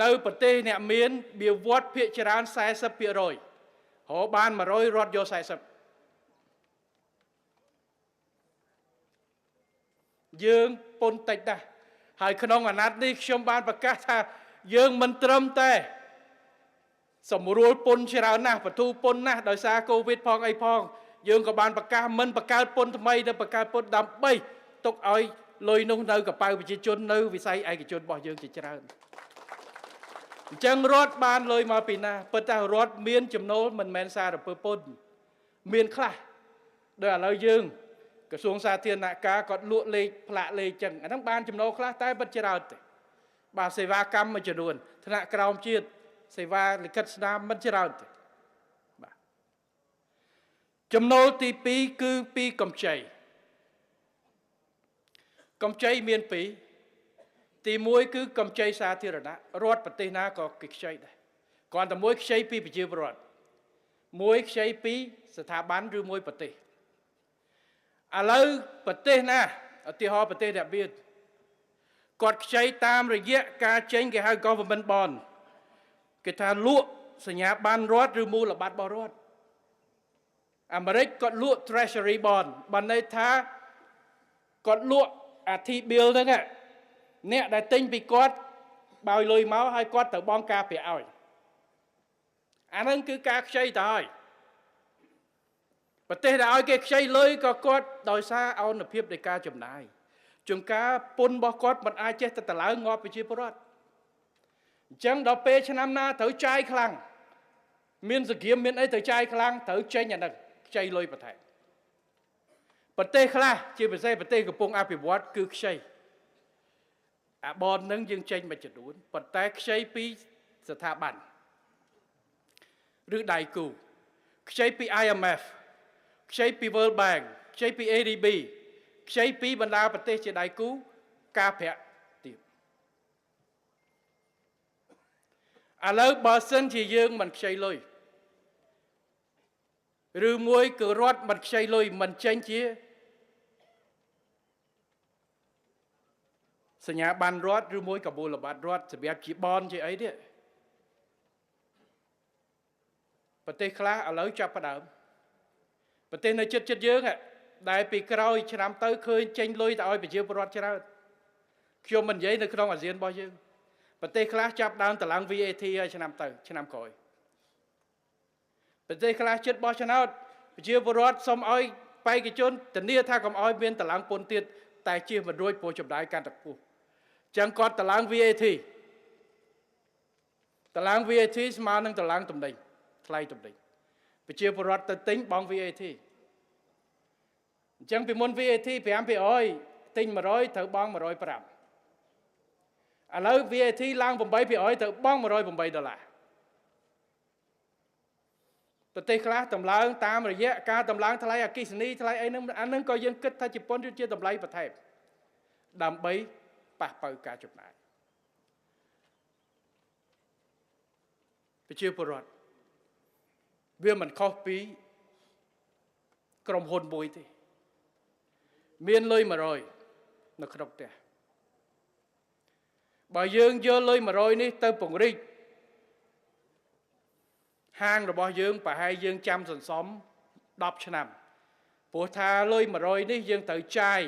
នៅប្រទេសអ្នកមានបៀវត្សភាគច្រើន 40% រកបាន100រត់យក40យើងពន្ធតិចណាស់ហើយក្នុងអាណត្តិនេះខ្ញុំបានប្រកាសថាយើងមិនត្រឹមតែសម្រួលពន្ធច្រើនណាស់បទូពន្ធណាស់ដោយសារកូវីដផងអីផងយើងក៏បានប្រកាសមិនបង្កើតពន្ធថ្មីទៅបង្កើតពន្ធដើម្បីទុកឲ្យលុយនោះនៅកប៉ៅប្រជាជននៅវិស័យឯកជនរបស់យើងជាច្រើនអញ្ចឹងរដ្ឋបានលុយមកពីណាប៉ុន្តែរដ្ឋមានចំណូលមិនមែនសារពើពន្ធមានខ្លះដោយឥឡូវយើងក្រសួងសាធារណការគាត់លក់លេខផ្លាកលេខចឹងអាហ្នឹងបានចំណូលខ្លះតែមិនច្រើនទេបាទសេវាកម្មមួយចំនួនថ្នាក់ក្រោមជាតិសេវាលិខិតស្នាមមិនច្រើនទេបាទចំណូលទី2គឺពីកម្ចីកម្ចីមាន2ទី1គឺកម្ចីសាធារណៈរដ្ឋប្រទេសណាក៏គេខ្ចីដែរគ្រាន់តែមួយខ្ចីពីប្រជាពលរដ្ឋមួយខ្ចីពីស្ថាប័នឬមួយប្រទេសឥឡូវប្រទេសណាឧទាហរណ៍ប្រទេសអ្នកមានគាត់ខ្ចីតាមរយៈការចេញគេហៅ government bond គេថាលក់សញ្ញាប័ណ្ណរដ្ឋឬមូលបត្ររបស់រដ្ឋអាមេរិកគាត់លក់ treasury bond បានន័យថាគាត់លក់អា T-bill ហ្នឹងអ្នកដែលទិញពីគាត់បោយលុយមកហើយគាត់ទៅបង់ការប្រាក់ឲ្យអាហ្នឹងគឺការខ្ចីទៅហើយប្រទេសដែលឲ្យគេខ្ចីលុយក៏គាត់ដោយសារអនុភាពនៃការចំណាយជួនកាលពន្ធរបស់គាត់មិនអាចចេះតែតម្លើងងាប់ប្រជាពលរដ្ឋអញ្ចឹងដល់ពេលឆ្នាំណាត្រូវចាយខ្លាំងមានសង្គ្រាមមានអីត្រូវចាយខ្លាំងត្រូវចេញអាហ្នឹងខ្ចីលុយបន្ថែមប្រទេសខ្លះជាពិសេសប្រទេសកំពុងអភិវឌ្ឍគឺខ្ចីអាបននឹងយើងចេញមួយចំនួនប៉ុន្តែខ្ចីពីស្ថាប័នឬដៃគូខ្ចីពី IMF ខ្ចីពី World Bank ខ្ចីពី ADB ខ្ចីពីបណ្ដាប្រទេសជាដៃគូការប្រាក់ទៀត ឥឡូវបើសិនជាយើងមិនខ្ចីលុយឬមួយគឺរដ្ឋមិនខ្ចីលុយមិនចេញជាសញ្ញាប័ណ្ណរដ្ឋឬមួយកាបូលបត្ររដ្ឋសម្រាប់ជាបនជាអីទៀតប្រទេសខ្លះឥឡូវចាប់ផ្ដើមប្រទេសនៅជិតយើងដែលពីក្រោយឆ្នាំទៅឃើញចេញលុយទៅឲ្យប្រជាពលរដ្ឋច្រើនខ្ញុំមិននិយាយនៅក្នុងអាស៊ានរបស់យើងប្រទេសខ្លះចាប់ដើមតឡើង VAT ឲ្យឆ្នាំទៅឆ្នាំក្រោយប្រទេសខ្លះចិត្តបោះឆ្នោតប្រជាពលរដ្ឋសូមឲ្យបេក្ខជនធានាថាកុំឲ្យមានតឡើងពន្ធទៀតតែជៀសមិនរួចព្រោះចំណាយកាន់តែខ្ពស់ចឹងគាត់តឡើង VAT តឡើង VAT ស្មើនឹងតឡើងតំណែងថ្លៃតំណែងប្រជាពលរដ្ឋទៅទិញបង់ VAT អញ្ចឹងពីមុន VAT 5% ទិញ100ត្រូវបង់105ឥឡូវ VAT ឡើង 8% ត្រូវបង់$108ប្រទេសខ្លះតម្លើងតាមរយៈការតម្លើងថ្លៃអគ្គិសនីថ្លៃអីហ្នឹងអាហ្នឹងក៏យើងគិតថាជប៉ុនជាតម្លៃបន្ថែមដើម្បីប៉ះប៉ូវការចំណាយប្រជាពលរដ្ឋវាមិនខុសពីក្រុមហ៊ុនមួយទេមានលុយ100នៅក្នុងផ្ទះបើយើងយកលុយ100នេះទៅពង្រីកហាងរបស់យើងប្រហែលយើងចាំសន្សំ10ឆ្នាំព្រោះថាលុយ100នេះយើងត្រូវចាយ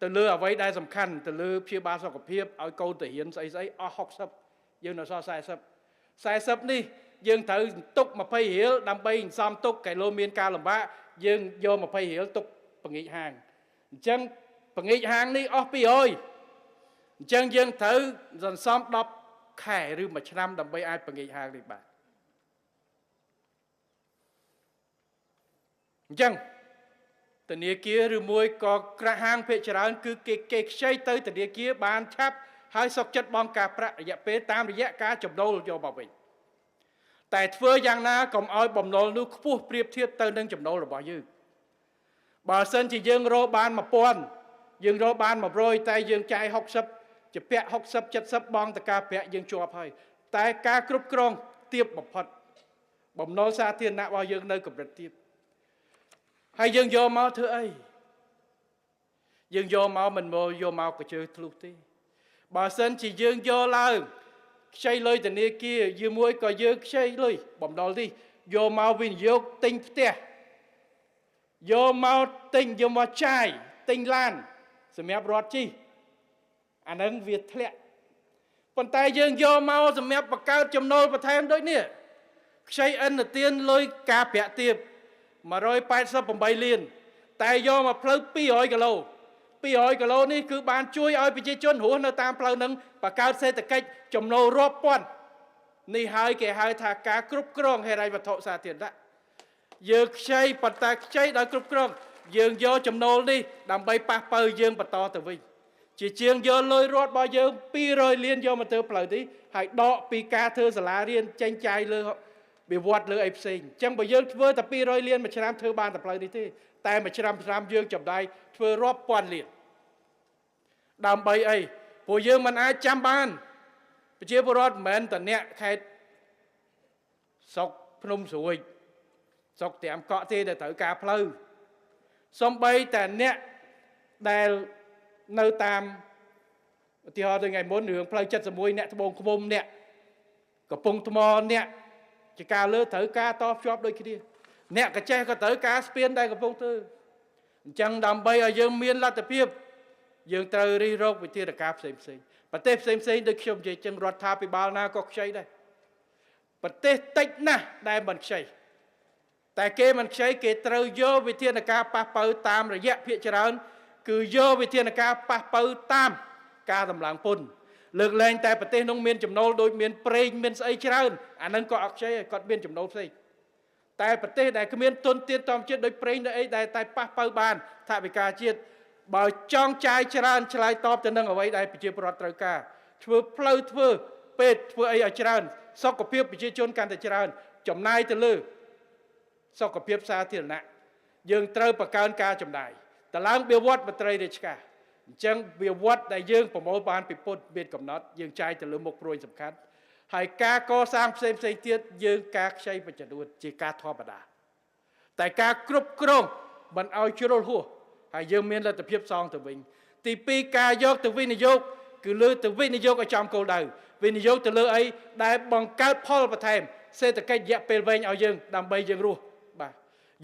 ទៅលើអ្វីដែលសំខាន់ទៅលើព្យាបាលសុខភាពឲ្យកូនទៅរៀនស្អីស្អីអស់60យើងនៅសល់40នេះយើងត្រូវទុក20រៀលដើម្បីសន្សំទុកកែលោមានការលំបាកយើងយក20រៀលទុកបង្ងាកហាងអញ្ចឹងបង្ងាកហាងនេះអស់200អញ្ចឹងយើងត្រូវសន្សំ10ខែឬ1ឆ្នាំដើម្បីអាចបង្ងាកហាងនេះបានអញ្ចឹងធនាគារឬមួយក៏ក្រាស់ហាងភាគច្រើនគឺគេខ្ចីទៅធនាគារបានឆាប់ហើយសុខចិត្តបង់ការប្រាក់រយៈពេលតាមរយៈការចំណូលយកមកវិញតែធ្វើយ៉ាងណាកុំឲ្យបំណុលនោះខ្ពស់ប្រៀបធៀបទៅនឹងចំណូលរបស់យើងបើសិនជាយើងរកបាន1000យើងរកបាន100តែយើងចាយ60ជាពាក់60 70បង់តការប្រាក់យើងជាប់ហើយតែការគ្រប់គ្រងទាបបំផុតបំណុលសាធារណៈរបស់យើងនៅកម្រិតទាបហើយយើងយកមកធ្វើអីយើងយកមកមិនយកមកកញ្ជើធ្លុះទេបើសិនជាយើងយកឡើងខ្ចីលុយធនាគារយឺមួយក៏យើងខ្ចីលុយបំណុលនេះយកមកវិនិយោគទិញផ្ទះយកមកទិញយកមកចាយទិញឡានសម្រាប់រត់ជិះអានឹងវាធ្លាក់ប៉ុន្តែយើងយកមកសម្រាប់បង្កើតចំណូលបន្ថែមដូចនេះខ្ចីឥណទានលុយការប្រាក់ទាប188លានតែយកមកផ្លូវ200គីឡូ200គីឡូនេះគឺបានជួយឲ្យប្រជាជនរស់នៅតាមផ្លូវនឹងបង្កើតសេដ្ឋកិច្ចចំណូលរាប់ពាន់នេះហើយគេហៅថាការគ្រប់គ្រងហិរញ្ញវត្ថុសាធារណៈយើងខ្ចីប៉ុន្តែខ្ចីដោយគ្រប់គ្រងយើងយកចំណូលនេះដើម្បីប៉ះប៉ូវយើងបន្តទៅវិញជាជាងយកលុយរដ្ឋរបស់យើង200លានយកមកទៅផ្លូវនេះហើយដកពីការធ្វើសាលារៀនចេញចាយលើវាវត្តលើអីផ្សេងអញ្ចឹងបើយើងធ្វើតែ200លានមួយឆ្នាំធ្វើបានតែផ្លូវនេះទេតែមួយឆ្នាំយើងចំណាយធ្វើរាប់ពាន់លានដើម្បីអីព្រោះយើងមិនអាចចាំបានប្រជាពលរដ្ឋមិនមែនតែអ្នកខេត្តស្រុកភ្នំស្រួយស្រុកត្រាំកក់ទេដែលត្រូវការផ្លូវសំបីតែអ្នកដែលនៅតាមឧទាហរណ៍ដូចថ្ងៃមុនរឿងផ្លូវ71អ្នកត្បូងឃ្មុំអ្នកកំពង់ថ្មអ្នកជាការលើត្រូវការតភ្ជាប់ដូចគ្នាអ្នកកចេះក៏ត្រូវការស្ពានដែលកំពុងធ្វើអញ្ចឹងដើម្បីឲ្យយើងមានលទ្ធភាពយើងត្រូវរិះរកវិធានការផ្សេងប្រទេសផ្សេងដូចខ្ញុំនិយាយចឹងរដ្ឋាភិបាលណាក៏ខ្ចីដែរប្រទេសតិចណាស់ដែលមិនខ្ចីតែគេមិនខ្ចីគេត្រូវយកវិធានការប៉ះប៉ូវតាមរយៈភាគច្រើនគឺយកវិធានការប៉ះប៉ូវតាមការតម្លើងពន្ធលើកលែងតែប្រទេសនោះមានចំណូលដូចមានប្រេងមានស្អីច្រើនអានឹងក៏អត់ខ្ចីគាត់មានចំណូលផ្សេងតែប្រទេសដែលគ្មានទុនធានធម្មជាតិដូចប្រេងដូចអីដែលតែប៉ះប៉ូវបានថវិកាជាតិបើចង់ចាយច្រើនឆ្លើយតបទៅនឹងអ្វីដែលប្រជាពលរដ្ឋត្រូវការធ្វើផ្លូវធ្វើពេទ្យធ្វើអីឲ្យច្រើនសុខភាពប្រជាជនកាន់តែច្រើនចំណាយទៅលើសុខភាពសាធារណៈយើងត្រូវបង្កើនការចំណាយតឡើងវាវត្តមន្ត្រីរាជការអញ្ចឹងវាវត្តដែលយើងប្រមូលបានពីពុទ្ធមានកំណត់យើងចាយទៅលើមុខព្រួយសំខាន់ ហើយការកសាងផ្សេងទៀតយើងការខ្ចីបច្ចុប្បន្នជាការធម្មតាតែការគ្រប់គ្រងមិនឲ្យជ្រុលហួសហើយយើងមានលទ្ធភាពសងទៅវិញទី2ការយកទៅវិនិយោគគឺលើទៅវិនិយោគឲ្យចំគោលដៅវិនិយោគទៅលើអីដែលបង្កើតផលបន្ថែមសេដ្ឋកិច្ចរយៈពេលវែងឲ្យយើងដើម្បីយើងរស់បាទ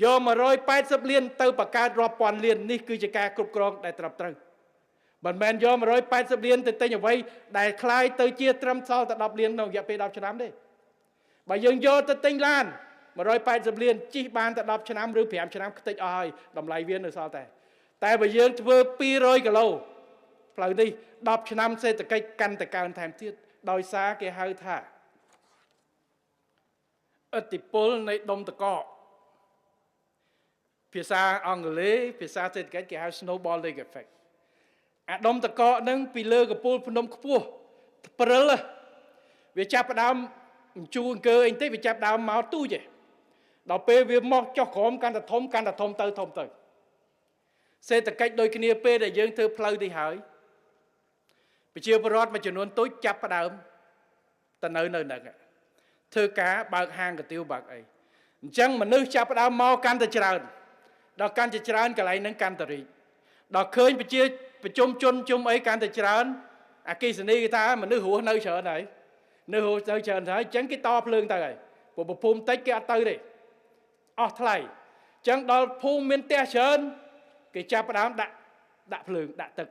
យក180លានទៅបង្កើតរាប់ពាន់លាននេះគឺជាការគ្រប់គ្រងដែលត្រឹមត្រូវមិនមែនយក180លានទៅទិញអ្វីដែលคล้ายទៅជាត្រឹមសល់តែ10លានក្នុងរយៈពេល10ឆ្នាំទេបើយើងយកទៅទិញឡាន180លានជិះបានតែ10ឆ្នាំឬ5ឆ្នាំខ្ទេចអស់ហើយតម្លៃវានៅសល់តែបើយើងធ្វើ200គីឡូផ្លូវនេះ10ឆ្នាំសេដ្ឋកិច្ចកាន់តែកើនថែមទៀតដោយសារគេហៅថាឥទ្ធិពលនៃដុំទឹកកកភាសាអង់គ្លេសភាសាសេដ្ឋកិច្ចគេហៅ snowballing effect អាដុំទឹកកកហ្នឹងពីលើកំពូលភ្នំខ្ពស់ព្រិលវាចាប់ផ្ដើមជួអង្គើអីតិចវាចាប់ដើមមកទូចឯងដល់ពេលវាមកចុះក្រោមកាន់តែធំទៅសេដ្ឋកិច្ចដូចគ្នាពេលដែលយើងធ្វើផ្លូវនេះហើយប្រជាពលរដ្ឋមួយចំនួនទូចចាប់ផ្ដើមទៅនៅហ្នឹងធ្វើការបើកហាងកាទៀវបើកអីអញ្ចឹងមនុស្សចាប់ផ្ដើមមកកាន់តែច្រើនដល់កាន់តែច្រើនកន្លែងហ្នឹងកាន់តែរីកដល់ឃើញប្រជាប្រជុំជនជុំអីកាន់តែច្រើនអគិសនីគេថាមនុស្សរស់នៅច្រើនហើយនៅរស់នៅច្រើនហើយអញ្ចឹងគេតភ្លើងទៅហើយព្រោះភូមិតិចគេអត់ទៅទេអស់ថ្លៃអញ្ចឹងដល់ភូមិមានផ្ទះច្រើនគេចាប់ផ្ដើមដាក់ភ្លើងដាក់ទឹក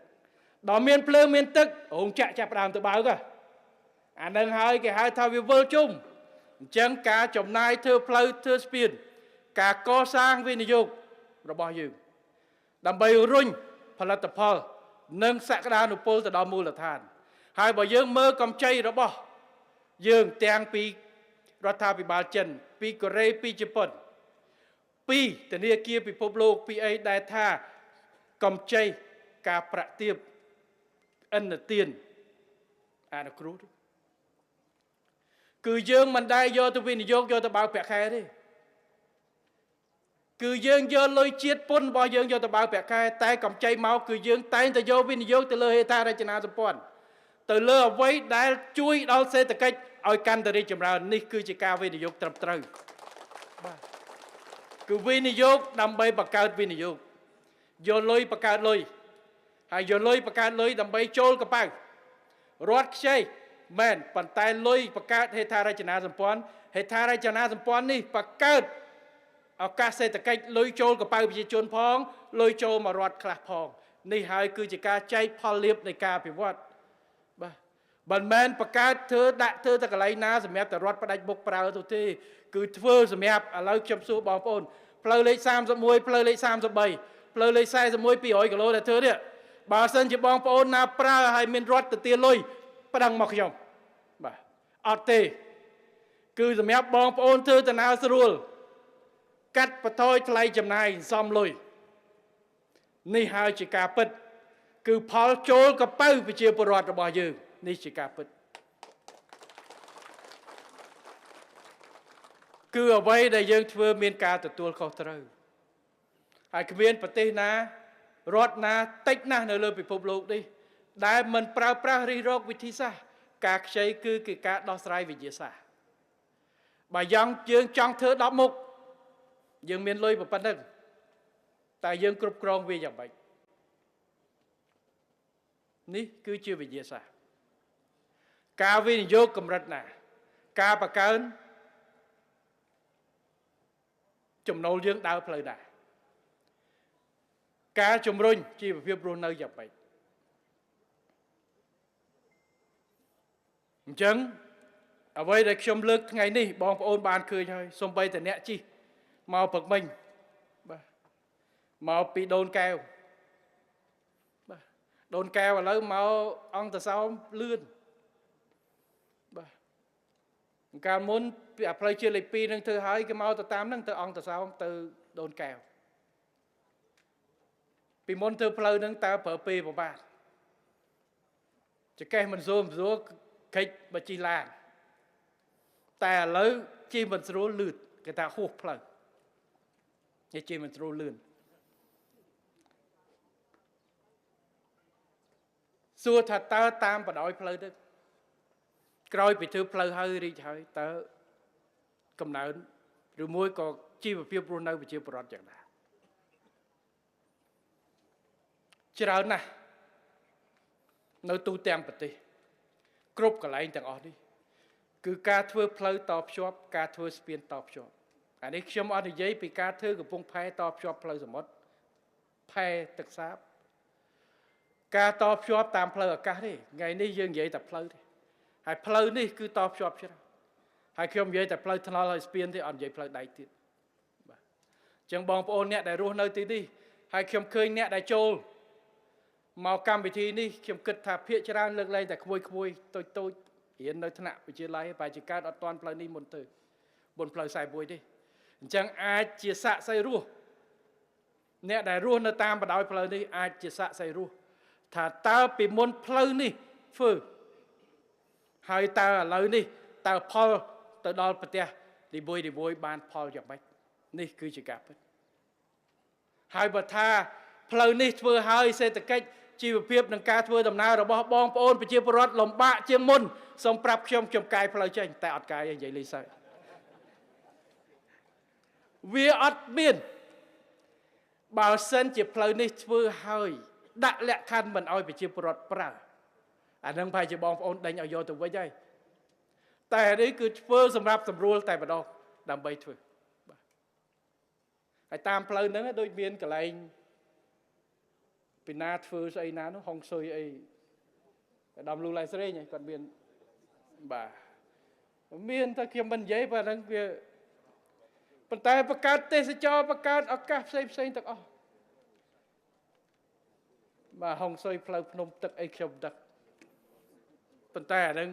ដល់មានភ្លើងមានទឹករោងចក្រចាប់ផ្ដើមទៅបើកអានឹងហើយគេហៅថាវាវិលជុំអញ្ចឹងការចំណាយធ្វើផ្លូវធ្វើស្ពានការកសាងវិនិយោគរបស់យើងដើម្បីរុញផលិតផលនិងសក្តានុពលទៅដល់មូលដ្ឋានហើយបើយើងមើលកម្ចីរបស់យើងទាំងពីរដ្ឋាភិបាលចិនពីកូរ៉េពីជប៉ុនពីធនាគារពិភពលោកពីអីដែលថាកម្ចីការប្រាក់ទាបឥណទានអនុគ្រោះគឺយើងមិនដែលយកទៅវិនិយោគយកទៅបើកប្រាក់ខែទេគឺយើងយកលុយជាតិពន្ធរបស់យើងយកទៅបើកប្រាក់ខែតែកម្ចីមកគឺយើងតែងតែយកវិនិយោគទៅលើហេដ្ឋារចនាសម្ព័ន្ធទៅលើអ្វីដែលជួយដល់សេដ្ឋកិច្ចឲ្យកាន់តែរីកចម្រើននេះគឺជាការវិនិយោគត្រឹមត្រូវបាទគឺវិនិយោគដើម្បីបង្កើតវិនិយោគយកលុយបង្កើតលុយហើយយកលុយបង្កើតលុយដើម្បីចូលកប៉ៅរត់ខ្ចីមែនប៉ុន្តែលុយបង្កើតហេដ្ឋារចនាសម្ព័ន្ធហេដ្ឋារចនាសម្ព័ន្ធនេះបង្កើតឱកាសសេដ្ឋកិច្ចលុយចូលកប៉ៅប្រជាជនផងលុយចូលមករដ្ឋខ្លះផងនេះហើយគឺជាការចែកផលលាភនៃការអភិវឌ្ឍបាទមិនមែនបង្កើតធ្វើដាក់ធ្វើទៅកន្លែងណាសម្រាប់តែរដ្ឋផ្ដាច់មុខប្រើទៅទេគឺធ្វើសម្រាប់ឥឡូវខ្ញុំសួរបងប្អូនផ្លូវលេខ31ផ្លូវលេខ33ផ្លូវលេខ41 200គីឡូដែលធ្វើនេះបើសិនជាបងប្អូនណាប្រើឲ្យមានរដ្ឋទៅទាលុយប្តឹងមកខ្ញុំបាទអត់ទេគឺសម្រាប់បងប្អូនធ្វើដំណើរស្រួលកាត់បន្ថយថ្លៃចំណាយសំលុយនេះហើយជាការពិតគឺផលចូលកប៉ៅប្រជាពលរដ្ឋរបស់យើងនេះជាការពិតគឺអ្វីដែលយើងធ្វើមានការទទួលខុសត្រូវហើយគ្មានប្រទេសណារដ្ឋណាតិចណាស់នៅលើពិភពលោកនេះដែលមិនប្រើប្រាស់រិះរកវិធីសាស្ត្រការខ្ចីគឺការដោះស្រាយវិទ្យាសាស្ត្របើយើងចង់ធ្វើ10មុខយើងមានលុយប៉ុណ្ណឹងតែយើងគ្រប់គ្រងវាយ៉ាងម៉េចនេះគឺជាវិទ្យាសាស្ត្រការវិនិយោគកម្រិតណាការបង្កើនចំណូលយើងដើរផ្លូវណាការជំរុញជីវភាពរស់នៅយ៉ាងម៉េចអញ្ចឹងអ្វីដែលខ្ញុំលើកថ្ងៃនេះបងប្អូនបានឃើញហើយសូម្បីតែអ្នកជិះមកព្រឹកមិញបាទមកពីដូនកែវបាទដូនកែវឥឡូវមកអង្គតសោមលឿនបាទកាលមុនពីផ្លូវជាតិលេខ2នឹងធ្វើហើយគេមកទៅតាមនឹងទៅអង្គតសោមទៅដូនកែវពីមុនធ្វើផ្លូវនឹងតើប្រើពេលប្រហែលចកេះមិនស្រួលកិច្ចបើជិះឡានតែឥឡូវជិះមិនស្រួលលឿនគេថាហួសផ្លូវជិះមិនស្រួលលឿនសួរថាតើតាមបណ្ដោយផ្លូវទៅ ក្រោយពីធ្វើផ្លូវហើយរីកហើយតើកំណើនឬមួយក៏ជីវភាពរស់នៅប្រជាពលរដ្ឋយ៉ាងណាច្រើនណាស់នៅទូទាំងប្រទេសគ្រប់កន្លែងទាំងអស់នេះគឺការធ្វើផ្លូវតភ្ជាប់ការធ្វើស្ពានតភ្ជាប់អានេះខ្ញុំអត់និយាយពីការធ្វើកំពង់ផែតភ្ជាប់ផ្លូវសមុទ្រផែទឹកសាបការតភ្ជាប់តាមផ្លូវអាកាសទេថ្ងៃនេះយើងនិយាយតែផ្លូវទេហើយផ្លូវនេះគឺតភ្ជាប់ច្រើនហើយខ្ញុំនិយាយតែផ្លូវថ្នល់ហើយស្ពានទេអត់និយាយផ្លូវដែកទៀតបាទអញ្ចឹងបងប្អូនអ្នកដែលរស់នៅទីនេះហើយខ្ញុំឃើញអ្នកដែលចូលមកកម្មវិធីនេះខ្ញុំគិតថាភាគច្រើនលើកលែងតែក្មួយតូចរៀននៅថ្នាក់វិទ្យាល័យបែរជាកើតអត់ទាន់ផ្លូវនេះមុនទៅមុនផ្លូវ41ទេអញ្ចឹងអាចជាសាក់សីរស់អ្នកដែលរស់នៅតាមបណ្ដោយផ្លូវនេះអាចជាសាក់សីរស់ថាតើពីមុនផ្លូវនេះធ្វើហើយតើឥឡូវនេះតើផលទៅដល់ប្រទេសទីមួយបានផលយ៉ាងម៉េចនេះគឺជាការពិតហើយបើថាផ្លូវនេះធ្វើហើយសេដ្ឋកិច្ចជីវភាពនិងការធ្វើដំណើររបស់បងប្អូនប្រជាពលរដ្ឋលំបាកជាងមុនសូមប្រាប់ខ្ញុំកាយផ្លូវចេញតែអត់កាយទេនិយាយលេងសើចវាអត់មានបើសិនជាផ្លូវនេះធ្វើហើយដាក់លក្ខខណ្ឌមិនឲ្យប្រជាពលរដ្ឋប្រើអានឹងប្រហែលជាបងប្អូនដេញឲ្យយកទៅវិញហើយតែនេះគឺធ្វើសម្រាប់ស្រួលតែម្ដងដើម្បីធ្វើបាទហើយតាមផ្លូវហ្នឹងដូចមានកន្លែងពីណាធ្វើស្អីណានោះហុងស៊ុយអីអាដាមលូឡៃស្រេងគាត់មានបាទមានតែខ្ញុំមិននិយាយប៉ុណ្ណឹងវាប៉ុន្តែបង្កើតទេសចរបង្កើតឱកាសផ្សេងទាំងអស់បាទហុងស៊ុយផ្លូវភ្នំទឹកអីខ្ញុំដឹកប៉ុន្តែអានឹង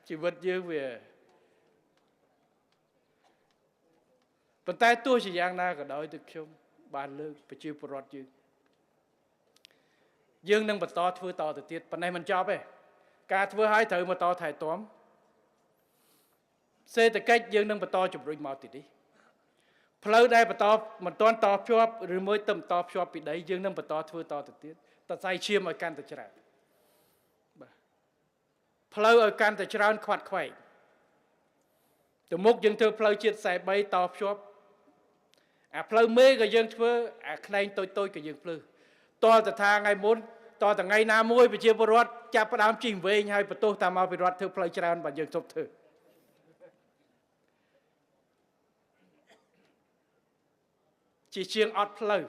ជីវិតយើងវាប៉ុន្តែទោះជាយ៉ាងណាក៏ដោយទៅខ្ញុំបានលើកប្រជាពលរដ្ឋយើងនឹងបន្តធ្វើតទៅទៀតប៉ុន្តែមិនចប់ទេការធ្វើឲ្យត្រូវបន្តថែទាំសេដ្ឋកិច្ចយើងនឹងបន្តជំរុញមកទីនេះផ្លូវដែលបន្តមិនទាន់តភ្ជាប់ឬមួយទៅបន្តភ្ជាប់ពីដីយើងនឹងបន្តធ្វើតទៅទៀតតសៃឈាមឲ្យកាន់តែច្រើនបាទផ្លូវឲ្យកាន់តែច្រើនខ្វាត់ខ្វែងទៅមុខយើងធ្វើផ្លូវជាតិ43តភ្ជាប់អាផ្លូវមេក៏យើងធ្វើអាខ្នែងតូចក៏យើងភ្លឺតទៅថាថ្ងៃមុនតថ្ងៃណាមួយប្រជាពលរដ្ឋចាប់ផ្ដើមជិះវែងហើយបន្ទោសតាមមកពីរដ្ឋធ្វើផ្លូវច្រើនបើយើងទប់ធ្វើជាងអត់ផ្លូវ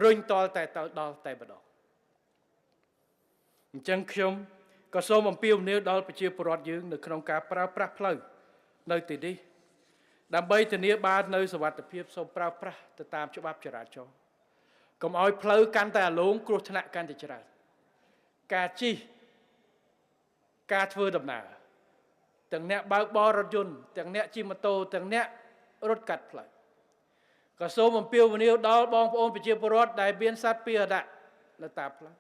រុញតតែដល់តែម្ដងអញ្ចឹងខ្ញុំក៏សូមអំពាវនាវដល់ប្រជាពលរដ្ឋយើងនៅក្នុងការប្រើប្រាស់ផ្លូវនៅទីនេះដើម្បីធានាបាននូវសុវត្ថិភាពសូមប្រើប្រាស់ទៅតាមច្បាប់ចរាចរណ៍កុំឲ្យផ្លូវកាន់តែអាលងគ្រោះថ្នាក់កាន់តែច្រើនការជិះការធ្វើដំណើរទាំងអ្នកបើកបររថយន្តទាំងអ្នកជិះម៉ូតូទាំងអ្នករត់កាត់ផ្លូវក៏សូមអំពាវនាវដល់បងប្អូនប្រជាពលរដ្ឋដែលមានសត្វពាហនៈនៅតាមផ្លូវ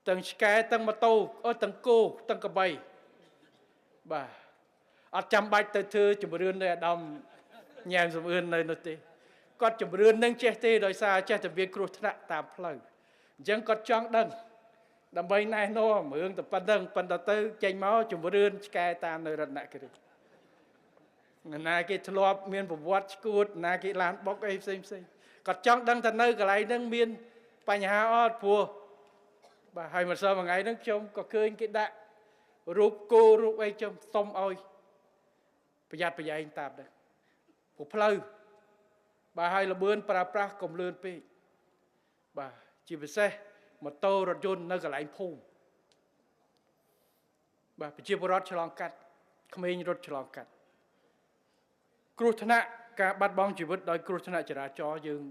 ទាំងឆ្កែទាំងម៉ូតូទាំងគោទាំងក្របីបាទអត់ចាំបាច់ទៅធ្វើជំរឿននៅអាដាមញ៉ែមសំអឿននៅនោះទេគាត់ជំរឿននឹងចេះទេដោយសារចេះតែវាគ្រោះថ្នាក់តាមផ្លូវអញ្ចឹងគាត់ចង់ដឹងដើម្បីណែនាំរឿងតែប៉ុណ្្នឹងប៉ុន្តែទៅចេញមកជំរឿនឆ្កែតាមនៅរតនគិរីណាគេធ្លាប់មានប្រវត្តិឈួតណាគេឡានបុកអីផ្សេងគាត់ចង់ដឹងថានៅកន្លែងហ្នឹងមានបញ្ហាអត់ព្រោះបាទហើយម្សិលមួយថ្ងៃហ្នឹងខ្ញុំក៏ឃើញគេដាក់រូបគោរូបអីខ្ញុំសុំឲ្យប្រយ័ត្នប្រយែងតាមដែរព្រោះផ្លូវបាទហើយលបឿនប្រើប្រាស់កុំលឿនពេកបាទជាពិសេសម៉ូតូរថយន្តនៅកន្លែងភូមិបាទប្រជាពលរដ្ឋឆ្លងកាត់ក្មេងរត់ឆ្លងកាត់គ្រោះថ្នាក់ការបាត់បង់ជីវិតដោយគ្រោះថ្នាក់ចរាចរណ៍យើង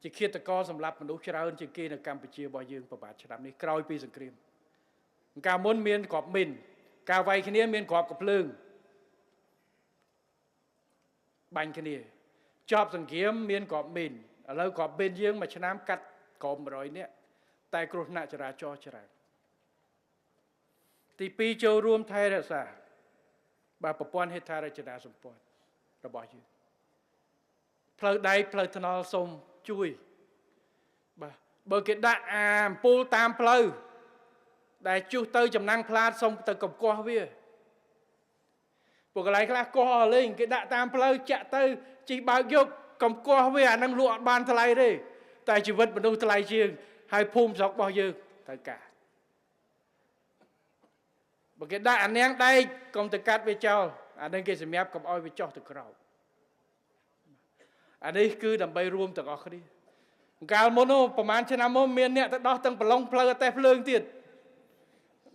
ជាឃាតករសម្លាប់មនុស្សច្រើនជាងគេនៅកម្ពុជារបស់យើងប្រហែលឆ្នាំនេះក្រោយពីសង្គ្រាមកាលមុនមានគ្រាប់មីនការវាយគ្នាមានគ្រាប់កាភ្លើងបាញ់គ្នាជាប់សង្គ្រាមមានគ្រាប់មីនឥឡូវគ្រាប់មីនយើងមួយឆ្នាំកាត់ក្រោម100នាក់តែគ្រោះថ្នាក់ចរាចរណ៍ច្រើនទី2ចូលរួមថែរក្សាបាទប្រព័ន្ធហេដ្ឋារចនាសម្ព័ន្ធរបស់យើងផ្លូវដែកផ្លូវថ្នល់សូមជួយបាទបើគេដាក់អាអំពូលតាមផ្លូវ ដែលជួសទៅចំណាំងផ្លាតសុំទៅកំកោះវាពួកកន្លែងខ្លះកោះលេងគេដាក់តាមផ្លូវចាក់ទៅជីបើកយកកំកោះវាអានឹងលក់អត់បានថ្លៃទេតែជីវិតមនុស្សថ្លៃជាងហើយភូមិស្រុករបស់យើងត្រូវការបើគេដាក់អានាងដែកកុំទៅកាត់វាចោលអានឹងគេសម្រាប់កុំឲ្យវាចុះទៅក្រោមអានេះគឺដើម្បីរួមទាំងអស់គ្នាកាលមុននោះប្រហែលឆ្នាំមុនមានអ្នកទៅដោះទាំងប្រឡងផ្លូវអតេះភ្លើងទៀត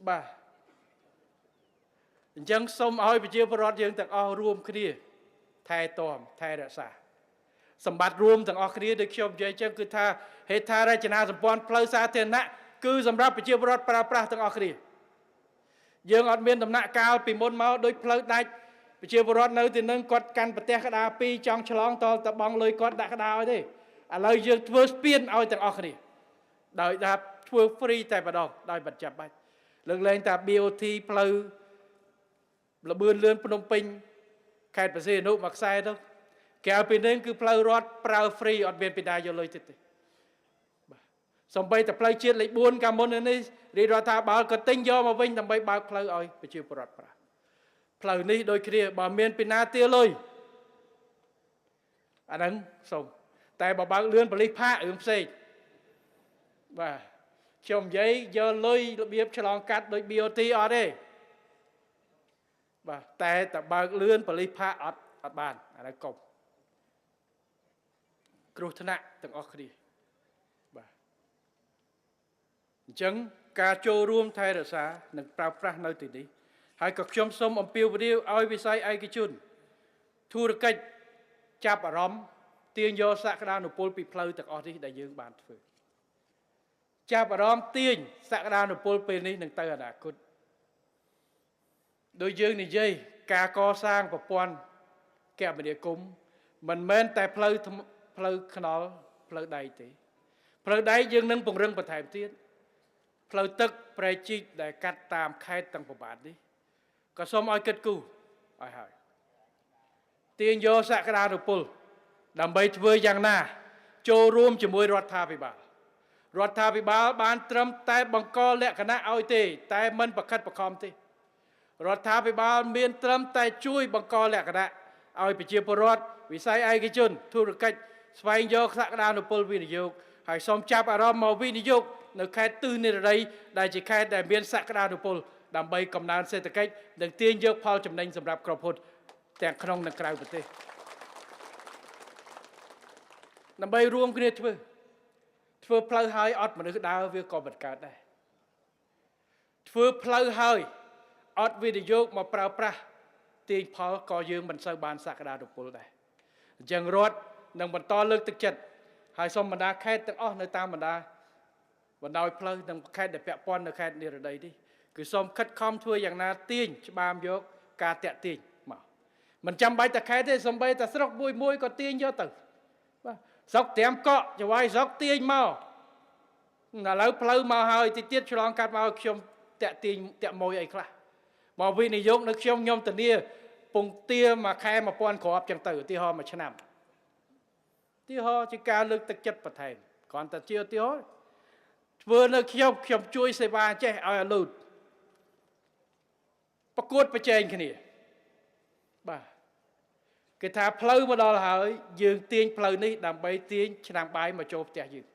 បាទអញ្ចឹងសូមឲ្យប្រជាពលរដ្ឋយើងទាំងអស់រួមគ្នាថែទាំថែរក្សាសម្បត្តិរួមទាំងអស់គ្នាដូចខ្ញុំនិយាយអញ្ចឹងគឺថាហេដ្ឋារចនាសម្ព័ន្ធផ្លូវសាធារណៈគឺសម្រាប់ប្រជាពលរដ្ឋប្រើប្រាស់ទាំងអស់គ្នាយើងអត់មានដំណាក់កាលពីមុនមកដោយផ្លូវដាច់ប្រជាពលរដ្ឋនៅទីនឹងគាត់កាន់ប្រទេសក្តារពីរចង់ឆ្លងតទៅបងលុយគាត់ដាក់ក្តារឲ្យទេឥឡូវយើងធ្វើស្ពានឲ្យទាំងអស់គ្នាដោយថាធ្វើ free តែម្ដងដោយមិនចាំបាច់លើកលែងថា BOT ផ្លូវលបឿនលឿនភ្នំពេញខេត្តបរសៀនអនុមួយខ្សែទៅក្រៅពីនេះគឺផ្លូវរដ្ឋប្រើ free អត់មានពីណាយកលុយទៀតទេបាទសំបីតែផ្លូវជាតិលេខ4កាលមុននេះរាជរដ្ឋាភិបាលក៏ទិញយកមកវិញដើម្បីបើកផ្លូវឲ្យប្រជាពលរដ្ឋប្រើផ្លូវនេះដូចគ្នាបើមានពីណាទាលុយអាហ្នឹងសូមតែបើបើកលឿនប៉លិសផាករឿងផ្សេងបាទខ្ញុំនិយាយយកលុយរបៀបឆ្លងកាត់ដោយ BOT អត់ទេបាទតែបើកលឿនប៉លិសផាកអត់បានអាហ្នឹងកុំគ្រោះថ្នាក់ទាំងអស់គ្នាបាទអញ្ចឹងការចូលរួមថែរក្សានិងប្រើប្រាស់នៅទីនេះហើយក៏ខ្ញុំសូមអំពាវនាវឲ្យវិស័យឯកជនធុរកិច្ចចាប់អារម្មណ៍ទាញយកសក្តានុពលពីផ្លូវទាំងអស់នេះដែលយើងបានធ្វើចាប់អារម្មណ៍ទាញសក្តានុពលពេលនេះនឹងទៅអនាគតដោយយើងនិយាយការកសាងប្រព័ន្ធគមនាគមន៍មិនមែនតែផ្លូវថ្នល់ផ្លូវដែកទេផ្លូវដែកយើងនឹងពង្រឹងបន្ថែមទៀតផ្លូវទឹកប្រែជីកដែលកាត់តាមខេត្តទាំងប្របាទនេះក៏សូមឲ្យគិតគូរឲ្យហើយទាញយកសក្តានុពលដើម្បីធ្វើយ៉ាងណាចូលរួមជាមួយរដ្ឋាភិបាលបានត្រឹមតែបង្កលក្ខណៈឲ្យទេតែមិនប្រខិតបង្ខំទេរដ្ឋាភិបាលមានត្រឹមតែជួយបង្កលក្ខណៈឲ្យប្រជាពលរដ្ឋវិស័យឯកជនធុរកិច្ចស្វែងយកសក្តានុពលវិនិយោគហើយសូមចាប់អារម្មណ៍មកវិនិយោគនៅខេត្តទិសនិរតីដែលជាខេត្តដែលមានសក្តានុពលដើម្បីកំណើនសេដ្ឋកិច្ចនិងទាញយកផលចំណេញសម្រាប់ក្រុមហ៊ុនទាំងក្នុងនិងក្រៅប្រទេសដើម្បីរួមគ្នាធ្វើផ្លូវហើយអត់មនុស្សដើរវាក៏មិនកើតដែរធ្វើផ្លូវហើយអត់វិនិយោគមកប្រើប្រាស់ទាញផលក៏យើងមិនសូវបានសក្តានុពលដែរអញ្ចឹងរដ្ឋនឹងបន្តលើកទឹកចិត្តហើយសូមបណ្ដាខេត្តទាំងអស់នៅតាមបណ្ដោយផ្លូវនិងខេត្តដែលពាក់ព័ន្ធនៅខេត្តនិរតីនេះគឺសូមខិតខំធ្វើយ៉ាងណាទាញច្បាមយកការតាក់ទាញមកមិនចាំបាច់តែខេត្តទេសូម្បីតែស្រុកមួយក៏ទាញយកទៅបាទស្រុកត្រាំកក់ចង្វាយស្រុកទាញមកឥឡូវផ្លូវមកហើយទីទៀតឆ្លងកាត់មកខ្ញុំតាក់ទាញតាក់មួយអីខ្លះមកវិនិយោគនៅខ្ញុំធានាពងទាមួយខែ1000គ្រាប់ចឹងទៅឧទាហរណ៍មួយឆ្នាំឧទាហរណ៍ជាការលើកទឹកចិត្តបន្ថែមគ្រាន់តែជាឧទាហរណ៍ធ្វើនៅខ្ញុំជួយសេវាចេះឲ្យអាលូតប្រកួតប្រជែងគ្នាបាទគេថាផ្លូវមកដល់ហើយយើងទាញផ្លូវនេះដើម្បីទាញឆ្នាំបាយមកចូលផ្ទះយើង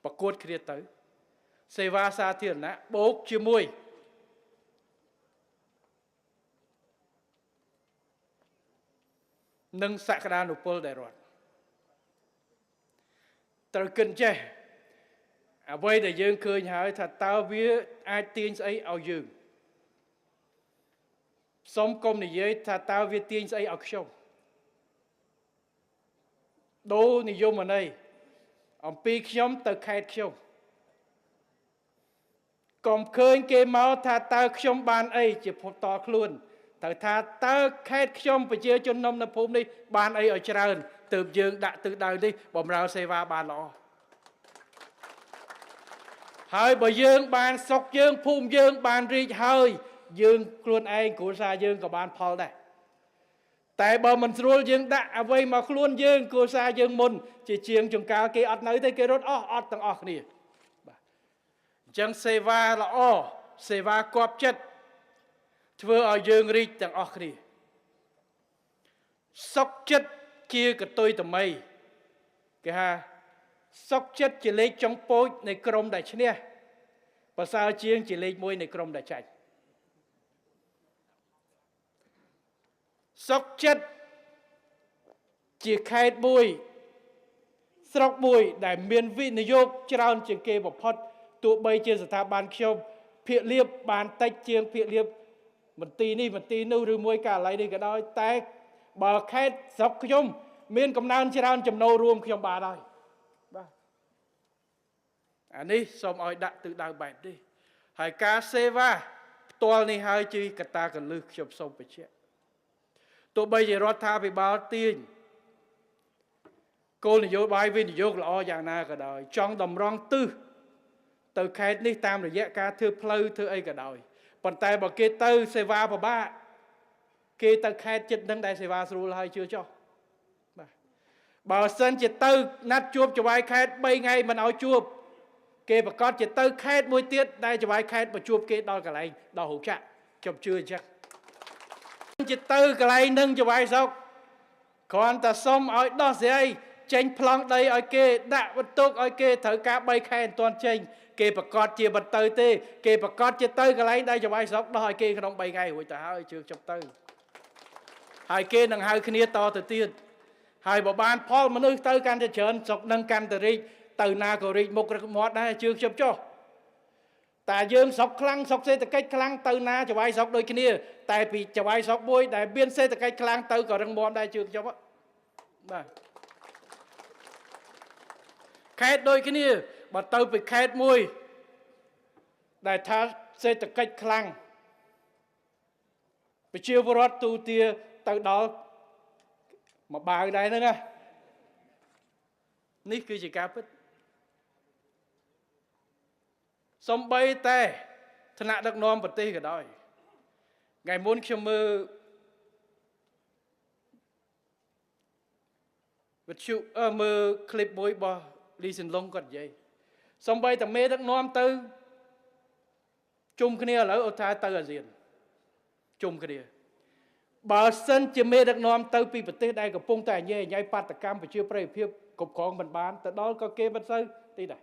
ប្រកួតគ្នាទៅសេវាសាធារណៈបូកជាមួយនឹងសក្តានុពលដែលរដ្ឋត្រូវគិតចេះអ្វីដែលយើងឃើញហើយថាតើវាអាចទាញស្អីឲ្យយើងសូមកុំនិយាយថាតើវាទាញស្អីឲ្យខ្ញុំដូរនិយមន័យអំពីខ្ញុំទៅខេត្តខ្ញុំកុំឃើញគេមកថាតើខ្ញុំបានអីជាផុតតខ្លួនត្រូវថាតើខេត្តខ្ញុំប្រជាជននៅភូមិនេះបានអីឲ្យច្រើនទើបយើងដាក់ទិសដៅនេះបម្រើសេវាបានល្អហើយបើយើងបានសុខយើងភូមិយើងបានរីកហើយយើងខ្លួនឯងគ្រួសារយើងក៏បានផលដែរតែបើមិនស្រួលយើងដាក់អ្វីមកខ្លួនយើងគ្រួសារយើងមុនជាជាងចង្កាគេអត់នៅទេគេរត់អស់អត់ទាំងអស់គ្នាបាទអ ចឹងសេវាល្អសេវាគប់ចិត្តធ្វើឲ្យយើងរីកទាំងអស់គ្នាសុខចិត្តជាកតុយតមីគេថាសុខចិត្តជាលេខចុងពោចនៃក្រុមដែលឈ្នះប្រសើរជាងជាលេខ1នៃក្រុមដែលចាញ់សុខចិត្តជាខេត្តមួយស្រុកមួយដែលមានវិនិយោគច្រើនជាងគេបំផុតទោះបីជាស្ថាប័នខ្ញុំភាគលាភបានតិចជាងភាគលាភមន្ទីរនេះមន្ទីរនោះឬមួយកាល័យនេះក៏ដោយតែបើខេត្តស្រុកខ្ញុំមានកំណើនច្រើនចំណូលរួមខ្ញុំបានហើយបាទអានេះសូមឲ្យដាក់ទិសដៅបែបនេះហើយការសេវាផ្ទាល់នេះហើយជាកត្តាកលឹះខ្ញុំសូមបញ្ជាក់ទោះបីជារដ្ឋាភិបាលទាញគោលនយោបាយវិនិយោគល្អយ៉ាងណាក៏ដោយចង់តម្រង់ទិសទៅខេត្តនេះតាមរយៈការធ្វើផ្លូវធ្វើអីក៏ដោយប៉ុន្តែបើគេទៅសេវាពិបាកគេទៅខេត្តចិត្តនឹងដែលសេវាស្រួលហើយជឿចុះបាទបើសិនជាទៅណាត់ជួបចៅហ្វាយខេត្ត3ថ្ងៃមិនឲ្យជួបគេប្រកាសជាទៅខេត្តមួយទៀតដែលចៅហ្វាយខេត្តមកជួបគេដល់កន្លែងដល់រោងចក្រខ្ញុំជឿអញ្ចឹងជាទៅកន្លែងនឹងចៅហ្វាយស្រុកគ្រាន់តែសុំឲ្យដោះស្រាយចេញប្លង់ដីឲ្យគេដាក់បន្ទុកឲ្យគេត្រូវការ3ខែមិនទាន់ចេញគេប្រកាសជាមិនទៅទេគេប្រកាសជាទៅកន្លែងដែលចៅហ្វាយស្រុកដោះឲ្យគេក្នុង3ថ្ងៃរួចទៅហើយជឿខ្ញុំទៅហើយគេនឹងហៅគ្នាតទៅទៀតហើយបើបានផលមនុស្សទៅកាន់តែច្រើនស្រុកនឹងកាន់តែរីកទៅណាក៏រីកមុខរឹកមាត់ដែរជឿខ្ញុំចុះតែយើងស្រុកខ្លាំងស្រុកសេដ្ឋកិច្ចខ្លាំងទៅណាចៅហ្វាយស្រុកដូចគ្នាតែពីចៅហ្វាយស្រុកមួយដែលមានសេដ្ឋកិច្ចខ្លាំងទៅក៏រឹងមាំដែរជឿខ្ញុំបាទខេត្តដូចគ្នាបើទៅពីខេត្តមួយដែលថាសេដ្ឋកិច្ចខ្លាំងប្រជាពលរដ្ឋទូទាទៅដល់មកបាវដែរហ្នឹងណានេះគឺជាការពិតសំបីតែឋានៈដឹកនាំប្រទេសក៏ដោយថ្ងៃមុនខ្ញុំមើលវិទ្យុមើលคลิปមួយរបស់លីសិនឡុងគាត់និយាយសំបីតែមេដឹកនាំទៅជុំគ្នាឥឡូវអូថាទៅអាស៊ានជុំគ្នាបើសិនជាមេដឹកនាំទៅពីប្រទេសដែលកំពុងតែញ៉ៃញ៉ៃបាតកម្មប្រជាប្រិយភាពគ្រប់គ្រងមិនបានទៅដល់ក៏គេមិនសូវទីដែរ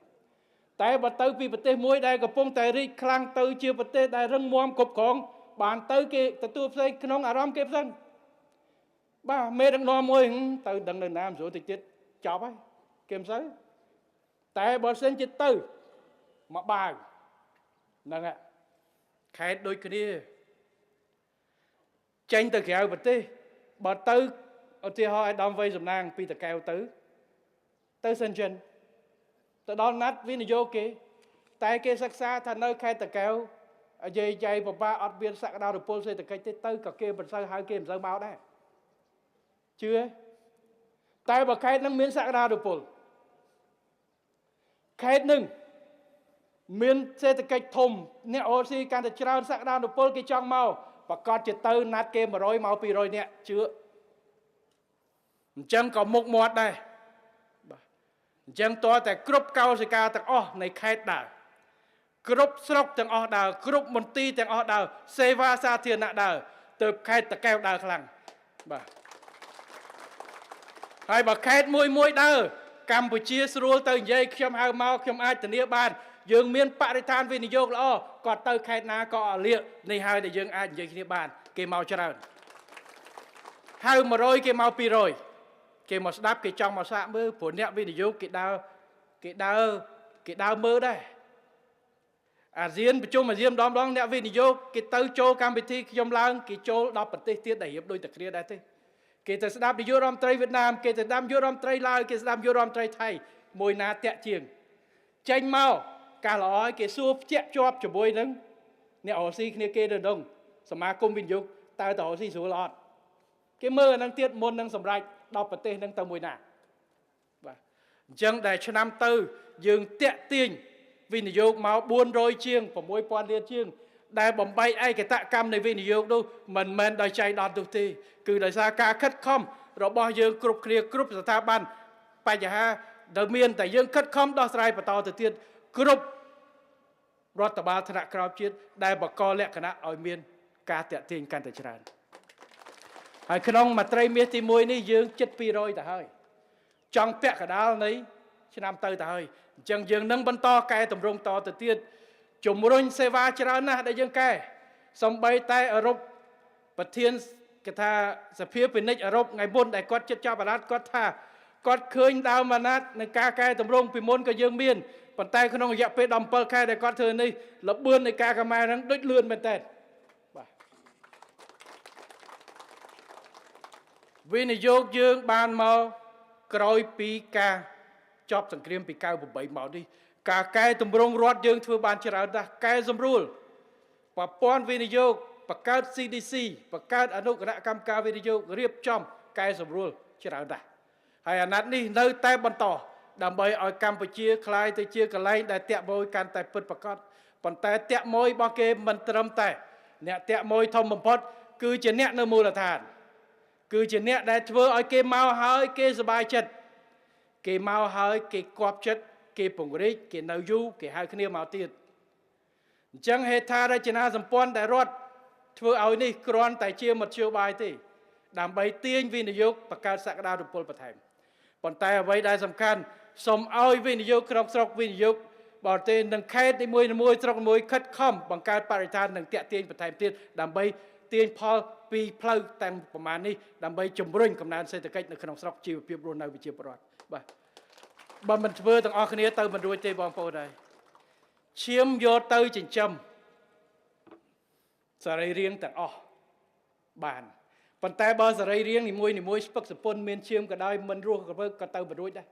តែបើទៅពីប្រទេសមួយដែលកំពុងតែរីកខ្លាំងទៅជាប្រទេសដែលរឹងមាំគ្រប់គ្រងបានទៅគេទទួលផ្សេងក្នុងអារម្មណ៍គេផ្សេងបាទមេដឹកនាំមួយទៅដឹងនៅណាមិនស្រួលតិចទៀតចប់ហើយគេមិនសូវតែបើសិនជាទៅមកបាវហ្នឹងខេត្តដូចគ្នាចេញទៅក្រៅប្រទេសបើទៅឧទាហរណ៍ឲ្យដំវ័យសំណាងពីតកែវទៅសិនចិនទៅដល់ណាត់វិនិយោគគេតែគេសិក្សាថានៅខេត្តតកែវយាយចៃបបាអត់មានសក្តានុពលសេដ្ឋកិច្ចទេទៅក៏គេមិនសូវហៅគេមិនសូវមកដែរជឿតែបើខេត្តនឹងមានសក្តានុពលខេត្តនឹងមានសេដ្ឋកិច្ចធំអ្នកអូស៊ីកាន់តែច្រើនសក្តានុពលគេចង់មកប្រកាសជាទៅណាត់គេ100មក200នាក់ជឿអញ្ចឹងក៏មុខមាត់ដែរបាទអញ្ចឹងតើតែគ្រប់កោសិកាទាំងអស់នៃខេត្តដើរគ្រប់ស្រុកទាំងអស់ដើរគ្រប់មន្ទីរទាំងអស់ដើរសេវាសាធារណៈដើរទៅខេត្តតកែវដើរខ្លាំងបាទហើយបើខេត្តមួយដើរកម្ពុជាស្រួលទៅនិយាយខ្ញុំហៅមកខ្ញុំអាចធានាបានយើងមានបរិស្ថានវិនិយោគល្អគាត់ទៅខេត្តណាក៏អលៀកនេះហើយដែលយើងអាចនិយាយគ្នាបានគេមកច្រើនហៅ100គេមក200គេមកស្ដាប់គេចង់មកសាកមើលព្រោះអ្នកវិនិយោគគេដើរមើលដែរអាស៊ានប្រជុំអាស៊ានម្ដងអ្នកវិនិយោគគេទៅចូលកម្មវិធីខ្ញុំឡើងគេចូលដល់ប្រទេសទៀតដែលរៀបដូចតែគ្នាដែរទេគេទៅស្ដាប់នាយករដ្ឋមន្ត្រីវៀតណាមគេទៅស្ដាប់នាយករដ្ឋមន្ត្រីឡាវគេស្ដាប់នាយករដ្ឋមន្ត្រីថៃមួយណាតាក់ជាងចេញមកកាសល្អឲ្យគេសួរភ្ជាប់ជាប់ជាមួយនឹងអ្នករកស៊ីគ្នាគេទៅនឹងសមាគមវិនិយោគតើតរកស៊ីស្រួលអត់គេមើលអានឹងទៀតមុននឹងសម្រេចដល់ប្រទេសនឹងទៅមួយណាបាទអញ្ចឹងដែលឆ្នាំទៅយើងតាក់ទាញវិនិយោគមក400ជាង6000លានជាងដែលបំបីឯកតកម្មនៃវិនិយោគនោះមិនមែនដោយចៃដន្យនោះទេគឺដោយសារការខិតខំរបស់យើងគ្រប់គ្នាគ្រប់ស្ថាប័នបញ្ហាដែលមានតែយើងខិតខំដោះស្រាយបន្តទៅទៀតគ្រប់ រដ្ឋបាលថ្នាក់ក្រោមជាតិដែលបកលក្ខណៈឲ្យមានការតាក់ទាញកាន់តែច្រើនហើយក្នុងមាត្រីមាសទី1នេះយើងជិត200ទៅហើយចង់ពាក់កណ្ដាលនៃឆ្នាំទៅហើយអញ្ចឹងយើងនឹងបន្តកែតម្រង់តទៅទៀតជំរុញសេវាច្រើនណាស់ដែលយើងកែសំបីតែអឺរ៉ុបប្រធានគេថាសភាពាណិជ្ជអឺរ៉ុបថ្ងៃមុនដែលគាត់ចិត្តចាប់អាណត្តិគាត់ថាគាត់ឃើញដើមអាណត្តិនៃការកែតម្រង់ពីមុនក៏យើងមានប៉ុន្តែក្នុងរយៈពេល17ខែដែលគាត់ធ្វើនេះលបឿននៃការកម្មាហ្នឹងដូចលឿនមែនតើបាទវិនិយោគយើងបានមកក្រោយពីការចប់សង្គ្រាមពី98មកនេះការកែតម្រង់រដ្ឋយើងធ្វើបានច្រើនណាស់កែសម្រួលប្រព័ន្ធវិនិយោគបង្កើត CDC បង្កើតអនុគណៈកម្មការវិនិយោគរៀបចំកែសម្រួលច្រើនណាស់ហើយអាណត្តិនេះនៅតែបន្តដើម្បីឲ្យកម្ពុជាក្លាយទៅជាកន្លែងដែលតាក់មួយកាន់តែពិតប្រាកដប៉ុន្តែតាក់មួយរបស់គេមិនត្រឹមតែអ្នកតាក់មួយធំបំផុតគឺជាអ្នកនៅមូលដ្ឋានគឺជាអ្នកដែលធ្វើឲ្យគេមកហើយគេសប្បាយចិត្តគេមកហើយគេគាប់ចិត្តគេពង្រីកគេនៅយូរគេហៅគ្នាមកទៀតអញ្ចឹងហេដ្ឋារចនាសម្ព័ន្ធដែលរដ្ឋធ្វើឲ្យនេះគ្រាន់តែជាមធ្យោបាយទេដើម្បីទាញវិនិយោគបង្កើតសក្តានុពលបន្ថែមប៉ុន្តែអ្វីដែលសំខាន់សូមឲ្យវិនិយោគក្នុងស្រុកវិនិយោគបរទេសនិងខេត្តនីមួយៗស្រុកមួយខិតខំបង្កើតបរិស្ថាននិងតាក់ទាញបន្ថែមទៀតដើម្បីទាញផលពីផ្លូវតាមប្រមាណនេះដើម្បីជំរុញកំណើនសេដ្ឋកិច្ចនៅក្នុងស្រុកជីវភាពរស់នៅប្រជាពលរដ្ឋបាទបើមិនធ្វើទាំងអស់គ្នាទៅមិនរួចទេបងប្អូនហើយឈាមយកទៅចិញ្ចឹមសរីរាង្គទាំងអស់បានប៉ុន្តែបើសរីរាង្គនីមួយស្ពឹកសពុនមានឈាមក៏ដោយមិនរស់ក៏ទៅមិនរួចដែរ